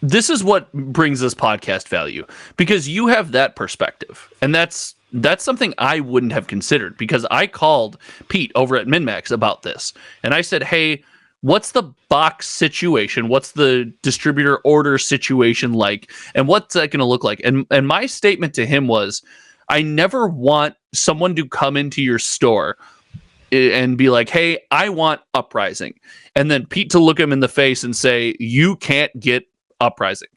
this is what brings us podcast value, because you have that perspective. And that's something I wouldn't have considered, because I called Pete over at MinMax about this. And I said, hey, what's the box situation? What's the distributor order situation like? And what's that going to look like? And my statement to him was, I never want someone to come into your store and be like, hey, I want Uprising. And then Pete to look him in the face and say, you can't get Uprising.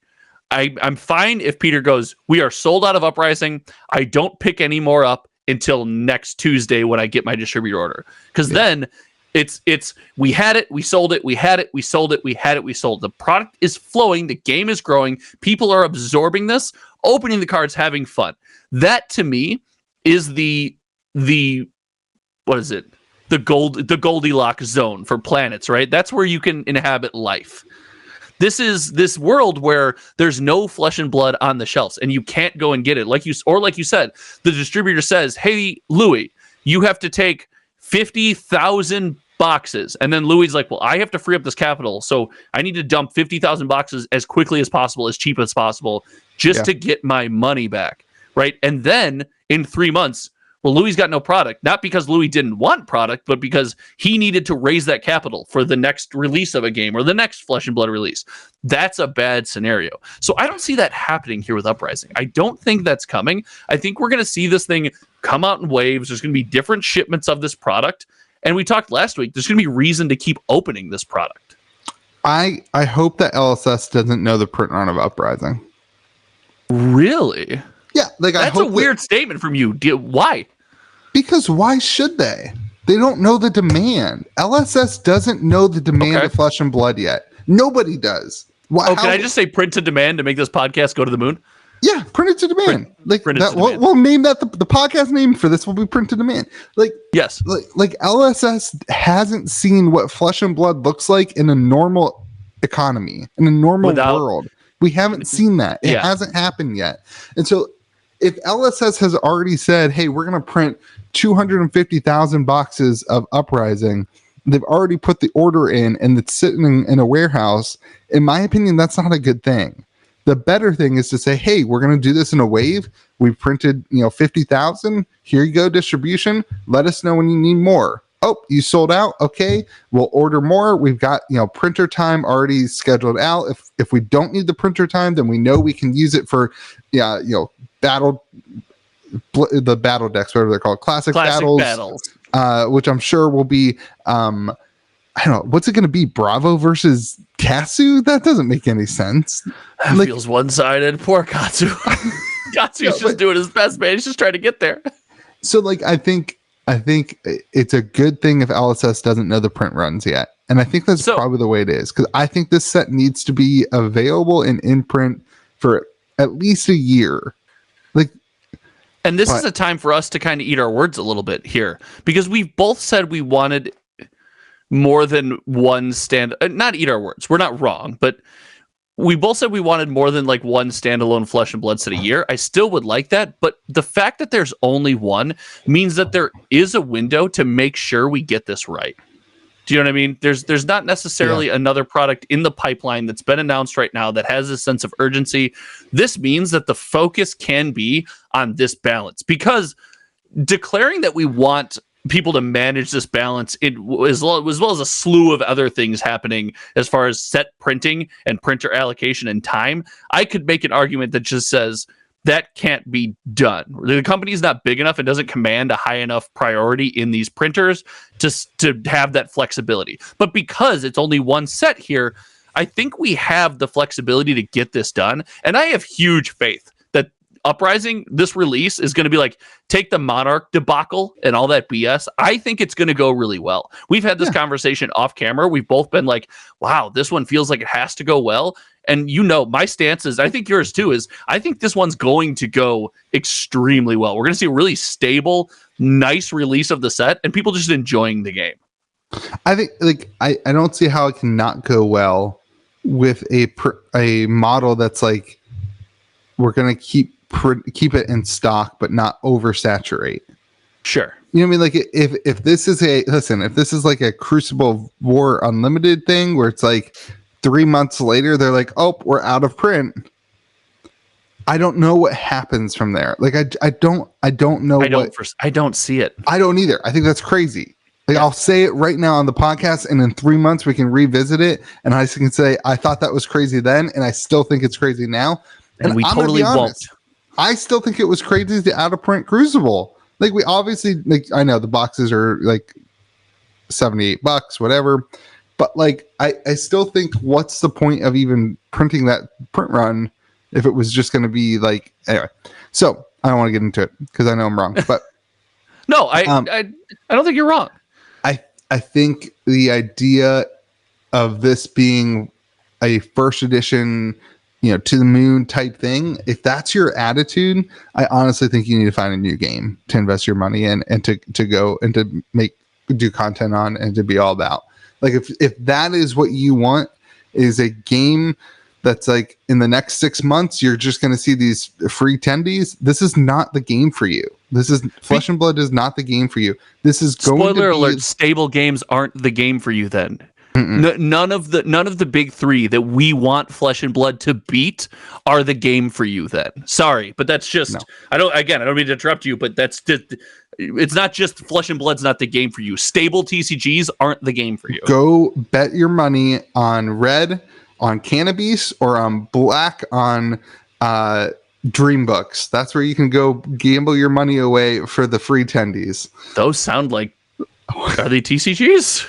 I'm fine if Peter goes, we are sold out of Uprising. I don't pick any more up until next Tuesday when I get my distributor order. Because then it's we had it, we sold it, we had it, we sold it, we had it, we sold. The product is flowing, the game is growing, people are absorbing this, opening the cards, having fun. That to me is the what is it? The Goldilocks zone for planets, right? That's where you can inhabit life. This is this world where there's no Flesh and Blood on the shelves and you can't go and get it. Like you said, the distributor says, hey, Louis, you have to take 50,000 boxes. And then Louis' like, well, I have to free up this capital. So I need to dump 50,000 boxes as quickly as possible, as cheap as possible, just to get my money back. Right. And then in 3 months, Well, Louis got no product, not because Louis didn't want product, but because he needed to raise that capital for the next release of a game or the next Flesh and Blood release. That's a bad scenario. So I don't see that happening here with Uprising. I don't think that's coming. I think we're going to see this thing come out in waves. There's going to be different shipments of this product. And we talked last week, there's going to be reason to keep opening this product. I hope that LSS doesn't know the print run of Uprising. Really? Yeah, like that's a weird statement from you. Why? Because why should they? They don't know the demand. LSS doesn't know the demand of Flesh and Blood yet. Nobody does. Why? Can I just say print to demand to make this podcast go to the moon? Yeah, print it to demand. We'll name that the podcast name for this will be print to demand. Yes. Like LSS hasn't seen what Flesh and Blood looks like in a normal economy, in a normal world. We haven't seen that. It hasn't happened yet. And so if LSS has already said, hey, we're going to print 250,000 boxes of Uprising, they've already put the order in and it's sitting in a warehouse. In my opinion, that's not a good thing. The better thing is to say, hey, we're going to do this in a wave. We printed, 50,000. Here you go, distribution. Let us know when you need more. Oh, you sold out. Okay, we'll order more. We've got, printer time already scheduled out. If we don't need the printer time, then we know we can use it for, the battle decks, whatever they're called, classic battles. Which I'm sure will be, I don't know, what's it going to be? Bravo versus Katsu? That doesn't make any sense. That feels one-sided. Poor Katsu. Katsu's just doing his best, man. He's just trying to get there. So, I think it's a good thing if LSS doesn't know the print runs yet. And I think that's probably the way it is. Because I think this set needs to be available in print for at least a year. And this is a time for us to kind of eat our words a little bit here. Because we've both said we wanted more than one not eat our words. We're not wrong. But we both said we wanted more than one standalone Flesh and Blood set a year. I still would like that, but the fact that there's only one means that there is a window to make sure we get this right. Do you know what I mean? There's not necessarily another product in the pipeline that's been announced right now that has a sense of urgency. This means that the focus can be on this balance, because declaring that we want people to manage this balance as well as a slew of other things happening as far as set printing and printer allocation and time, I could make an argument that just says that can't be done. The company is not big enough and doesn't command a high enough priority in these printers to have that flexibility. But because it's only one set here, I think we have the flexibility to get this done. And I have huge faith that Uprising, this release, is going to be take the Monarch debacle and all that BS. I think it's going to go really well. We've had this conversation off camera. We've both been wow, this one feels like it has to go well. And my stance is, I think yours too, is I think this one's going to go extremely well. We're going to see a really stable, nice release of the set and people just enjoying the game. I think I don't see how it can not go well with a model that's we're going to keep it in stock but not oversaturate. Sure. You know what I mean? If this is if this is a Crucible War Unlimited thing where it's 3 months later they're oh, we're out of print, I don't know what happens from there. I don't know. I don't see it. I don't either. I think that's crazy. I'll say it right now on the podcast, and in 3 months we can revisit it and I can say I thought that was crazy then and I still think it's crazy now. And we totally won't. I still think it was crazy the out of print Crucible. We obviously I know the boxes are $78, whatever. But I still think, what's the point of even printing that print run if it was just going to be anyway? So I don't want to get into it because I know I'm wrong. But no, I don't think you're wrong. I think the idea of this being a first edition, to the moon type thing, if that's your attitude, I honestly think you need to find a new game to invest your money in and to go and to do content on and to be all about. If that is what you want, is a game that's in the next 6 months you're just going to see these free tendies, this is not the game for you. This is Flesh and Blood is not the game for you. This is going spoiler to be alert, stable games aren't the game for you then. None of the big three that we want Flesh and Blood to beat are the game for you. Then sorry, but that's just I don't mean to interrupt you, but that's just, it's not just Flesh and Blood's not the game for you. Stable TCGs aren't the game for you. Go bet your money on red, on Cannabis, or on black on Dream Books. That's where you can go gamble your money away for the free tendies. Those sound like, are they TCGs?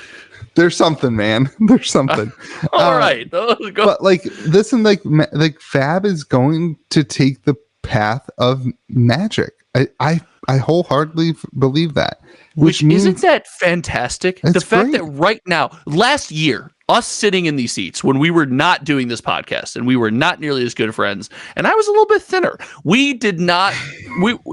There's something, man. There's something. All right. But like this, and like Fab is going to take the path of Magic. I wholeheartedly believe that. Which means, isn't that fantastic? The fact great. that right now, last year, us sitting in these seats when we were not doing this podcast and we were not nearly as good friends, and I was a little bit thinner. We did not.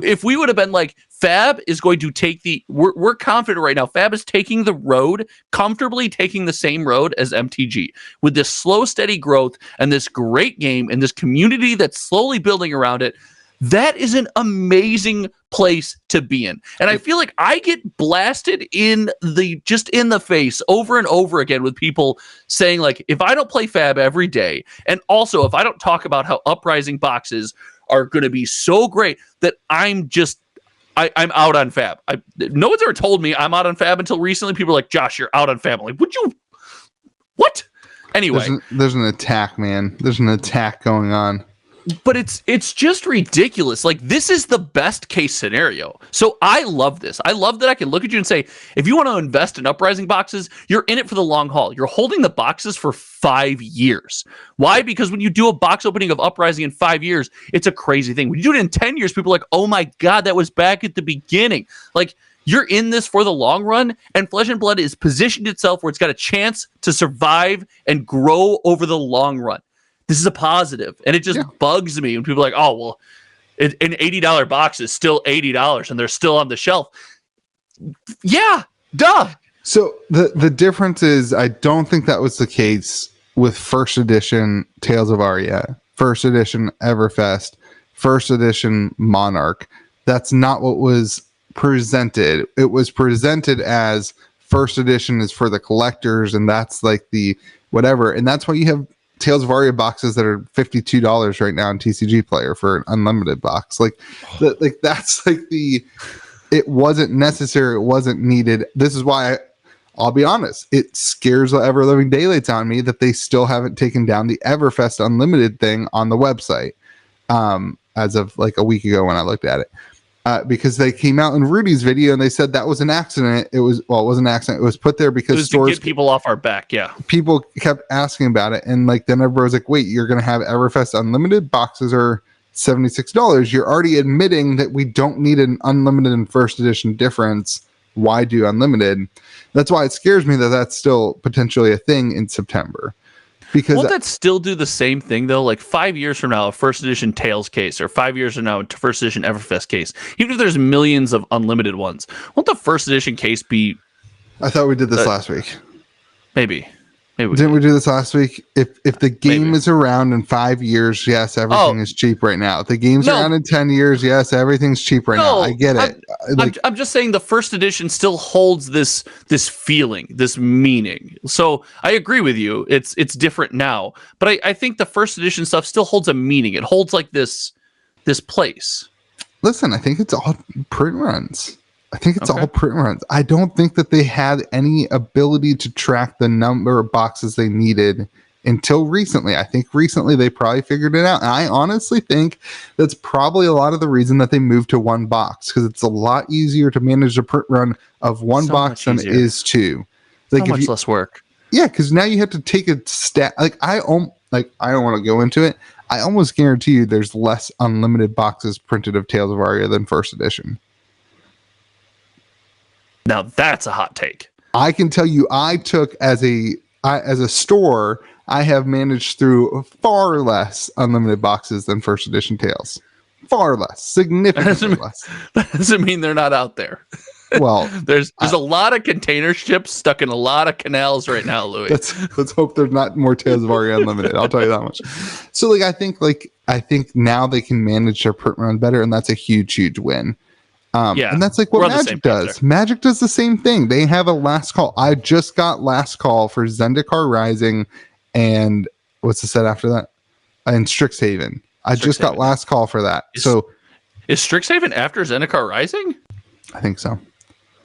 If we would have been like, Fab is going to take we're confident right now. Fab is taking the road, comfortably taking the same road as MTG with this slow, steady growth and this great game and this community that's slowly building around it. That is an amazing place to be in. And I feel like I get blasted in the face over and over again with people saying, like, if I don't play Fab every day, and also if I don't talk about how Uprising boxes are going to be so great, that I'm out on Fab. No one's ever told me I'm out on Fab until recently. People are like, Josh, you're out on Fab. I'm like, would you? What? Anyway. There's an attack, man. There's an attack going on. But it's just ridiculous. Like, this is the best case scenario. So I love this. I love that I can look at you and say, if you want to invest in Uprising boxes, you're in it for the long haul. You're holding the boxes for 5 years. Why? Because when you do a box opening of Uprising in 5 years, it's a crazy thing. When you do it in 10 years, people are like, oh my God, that was back at the beginning. Like, you're in this for the long run, and Flesh and Blood is positioned itself where it's got a chance to survive and grow over the long run. This is a positive, and it just bugs me when people are like, oh, well, an $80 box is still $80 and they're still on the shelf. Yeah, duh. So the difference is, I don't think that was the case with first edition Tales of Aria, first edition Everfest, first edition Monarch. That's not what was presented. It was presented as first edition is for the collectors, and that's like the whatever. And that's why you have Tales of Aria boxes that are $52 right now in TCG Player for an unlimited box. That's like it wasn't necessary. It wasn't needed. This is why I'll be honest. It scares the ever living daylights on me that they still haven't taken down the Everfest Unlimited thing on the website. As of like a week ago when I looked at it. Because they came out in Rudy's video and they said that was an accident. It wasn't an accident. It was put there because stores to get people off our back. Yeah. People kept asking about it. And like, then everybody was like, wait, you're going to have Everfest Unlimited boxes are $76. You're already admitting that we don't need an unlimited and first edition difference. Why do unlimited? That's why it scares me that that's still potentially a thing in September. Because won't that still do the same thing though? Like 5 years from now, a first edition Tales case, or 5 years from now, a first edition Everfest case, even if there's millions of unlimited ones, won't the first edition case be? I thought we did this last week. Maybe didn't we do this last week? If the game is around in 5 years, yes, everything is cheap right now. If the game's around in 10 years, yes, everything's cheap right now. I get it. I'm just saying the first edition still holds this feeling, this meaning. So I agree with you. It's different now, but I think the first edition stuff still holds a meaning. It holds like this place. Listen, I think it's all print runs. All print runs. I don't think that they had any ability to track the number of boxes they needed until recently. I think recently they probably figured it out. And I honestly think that's probably a lot of the reason that they moved to one box, because it's a lot easier to manage a print run of one box than it is two. Like, so much less work. Yeah, because now you have to take a stat. I don't want to go into it. I almost guarantee you there's less unlimited boxes printed of Tales of Aria than first edition. Now that's a hot take. I can tell you, I took as a store, I have managed through far less unlimited boxes than first edition Tales. Far less, significantly less. That doesn't mean they're not out there. Well, there's a lot of container ships stuck in a lot of canals right now, Louis. Let's hope there's not more Tales of Aria Unlimited. I'll tell you that much. So I think now they can manage their print run better, and that's a huge win. And that's like what Magic does. Magic does the same thing. They have a last call. I just got last call for Zendikar Rising, and what's the set after that? And Strixhaven. I just got last call for that. Is Strixhaven after Zendikar Rising? I think so.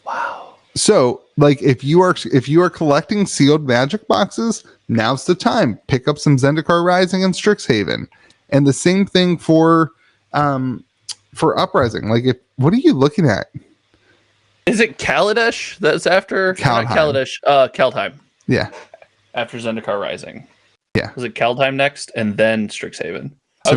Wow. So, like, if you are collecting sealed Magic boxes, now's the time. Pick up some Zendikar Rising and Strixhaven, and the same thing for Uprising. Like, what are you looking at? Is it Kaladesh that's after Kaladesh? Kaldheim. Yeah. After Zendikar Rising. Yeah. Was it Kaldheim next and then Strixhaven? So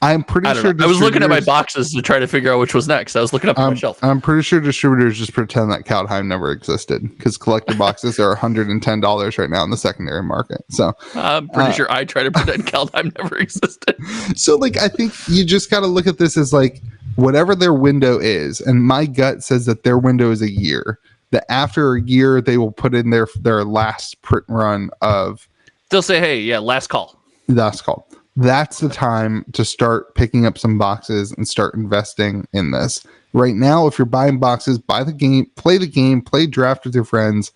I'm pretty sure I was looking at my boxes to try to figure out which was next. I was looking up on my shelf. I'm pretty sure distributors just pretend that Kaldheim never existed, because collector boxes are $110 right now in the secondary market. So I'm pretty sure I try to pretend Kaldheim never existed. So, like, I think you just got to look at this as like whatever their window is, and my gut says that their window is a year. That after a year they will put in their last print run of. They'll say, "Hey, yeah, last call." Last call. That's the time to start picking up some boxes and start investing in this. Right now, if you're buying boxes, buy the game, play draft with your friends.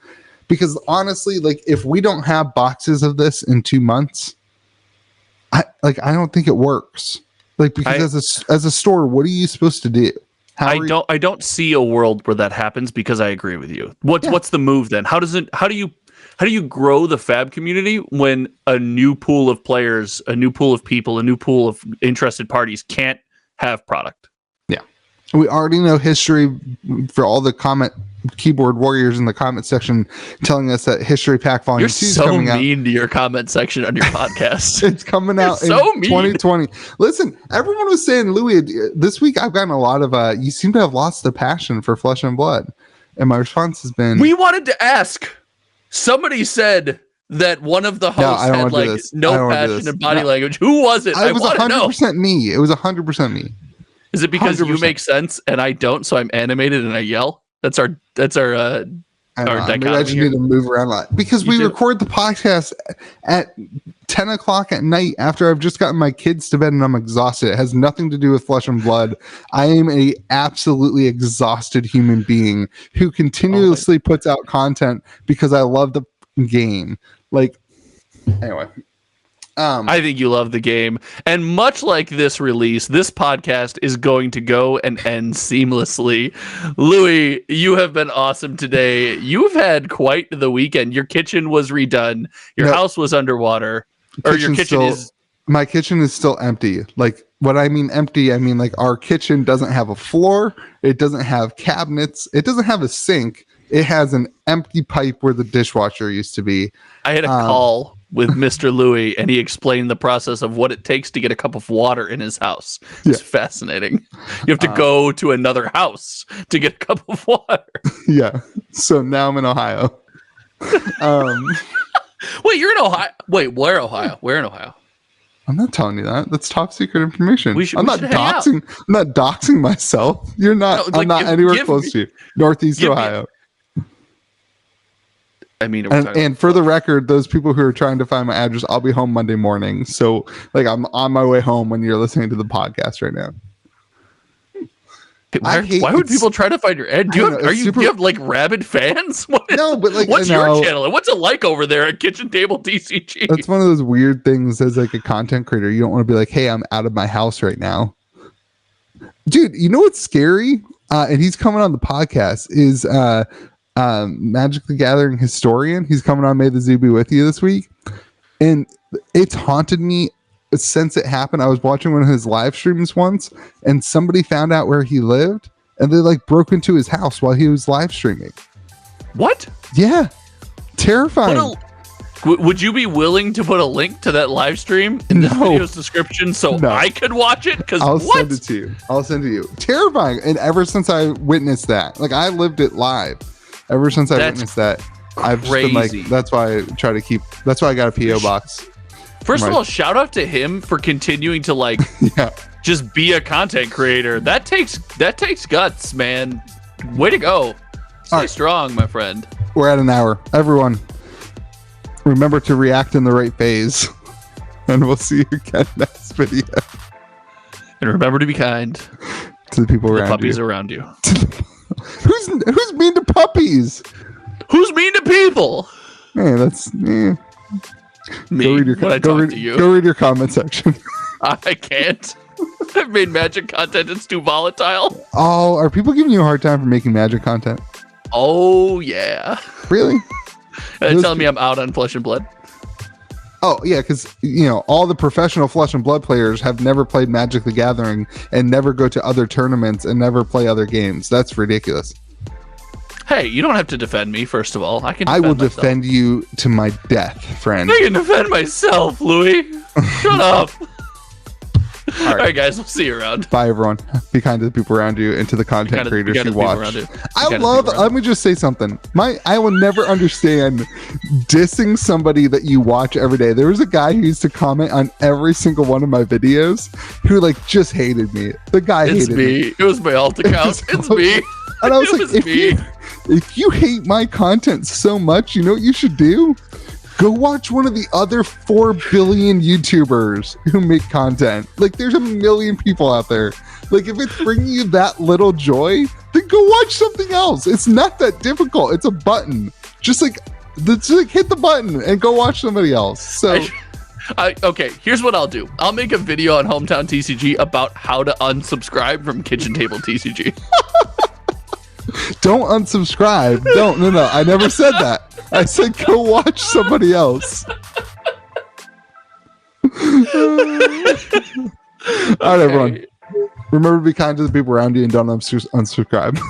Because honestly, like, if we don't have boxes of this in 2 months, I don't think it works. Like, because as a store, what are you supposed to do? I don't see a world where that happens, because I agree with you. What's the move then? How do you grow the Fab community when a new pool of players, a new pool of people, a new pool of interested parties can't have product? Yeah. We already know history for all the keyboard warriors in the comment section telling us that History Pack Volume 2 is coming out. You're so mean to your comment section on your podcast. It's coming out in 2020. Listen, everyone was saying, Louis, this week I've gotten a lot of, you seem to have lost the passion for Flesh and Blood. And my response has been... We wanted to ask... Somebody said that one of the hosts had like no passion and body language. Who was it? It was 100% me. It was 100% me. Is it because 100%. You make sense and I don't, so I'm animated and I yell? That's our dichotomy. Maybe I just need to move around a lot, because we record the podcast at 10 o'clock at night after I've just gotten my kids to bed and I'm exhausted. It has nothing to do with Flesh and Blood. I am a absolutely exhausted human being who continuously puts out content because I love the game. Like, anyway. I think you love the game, and much like this release, this podcast is going to go and end seamlessly. Louis, you have been awesome today. You've had quite the weekend. Your kitchen was redone. Your house was underwater. Or your kitchen is... My kitchen is still empty. Like, what I mean empty, I mean like our kitchen doesn't have a floor. It doesn't have cabinets. It doesn't have a sink. It has an empty pipe where the dishwasher used to be. I had a call with Mr. Louis, and he explained the process of what it takes to get a cup of water in his house. It's fascinating. You have to go to another house to get a cup of water. Yeah. So now I'm in Ohio. Wait, you're in Ohio? Wait, where Ohio? Where in Ohio? I'm not telling you that. That's top secret information. I'm not doxing myself. You're not. No, I'm not anywhere close to you. Northeast Ohio. I mean, and for the record, those people who are trying to find my address, I'll be home Monday morning. So, like, I'm on my way home when you're listening to the podcast right now. Why would people try to find your address? Do you have like rabid fans? No, but like, what's your channel? What's it like over there at Kitchen Table TCG? That's one of those weird things as like a content creator. You don't want to be like, hey, I'm out of my house right now. Dude, you know what's scary? And he's coming on the podcast is Magic the Gathering historian. He's coming on May the Zoo be with you this week, and it's haunted me since it happened. I was watching one of his live streams once, and somebody found out where he lived, and they like broke into his house while he was live streaming. What? Yeah, terrifying. Would you be willing to put a link to that live stream in this video's description so I could watch it? Because I'll send it to you. I'll send it to you. Terrifying. And ever since I witnessed that, like, I lived it live. Ever since I witnessed that, I've just been like, that's why I try to keep, that's why I got a PO box. First of all, shout out to him for continuing to like just be a content creator. That takes guts, man. Way to go. Stay strong, my friend. We're at an hour. Everyone, remember to react in the right phase. And we'll see you again next video. And remember to be kind. to the people The around puppies you. around you. Who's mean to puppies? Who's mean to people? Man, that's Me. Go read your, when I go talk read, to you. go read your comment section. I can't. I've made magic content. It's too volatile. Oh, are people giving you a hard time for making magic content? Oh, yeah. Really? They're telling me I'm out on Flesh and Blood. Oh, yeah, because, you know, all the professional Flesh and Blood players have never played Magic the Gathering and never go to other tournaments and never play other games. That's ridiculous. Hey, you don't have to defend me, first of all. I will defend you to my death, friend. I can defend myself, Louis. Shut up. All right, guys, we'll see you around. Bye, everyone. Be kind to the people around you and to the content creators you watch. Let me just say something. I will never understand dissing somebody that you watch every day. There was a guy who used to comment on every single one of my videos who like just hated me. The guy hated me. It was my alt account. It's me. And I was like, if you hate my content so much, you know what you should do? Go watch one of the other 4 billion YouTubers who make content. Like, there's a million people out there. Like, if it's bringing you that little joy, then go watch something else. It's not that difficult. It's a button. Just hit the button and go watch somebody else. So, okay, here's what I'll do. I'll make a video on Hometown TCG about how to unsubscribe from Kitchen Table TCG. Don't unsubscribe. No. I never said that. I said go watch somebody else. All right, everyone. Remember to be kind to the people around you and don't unsubscribe.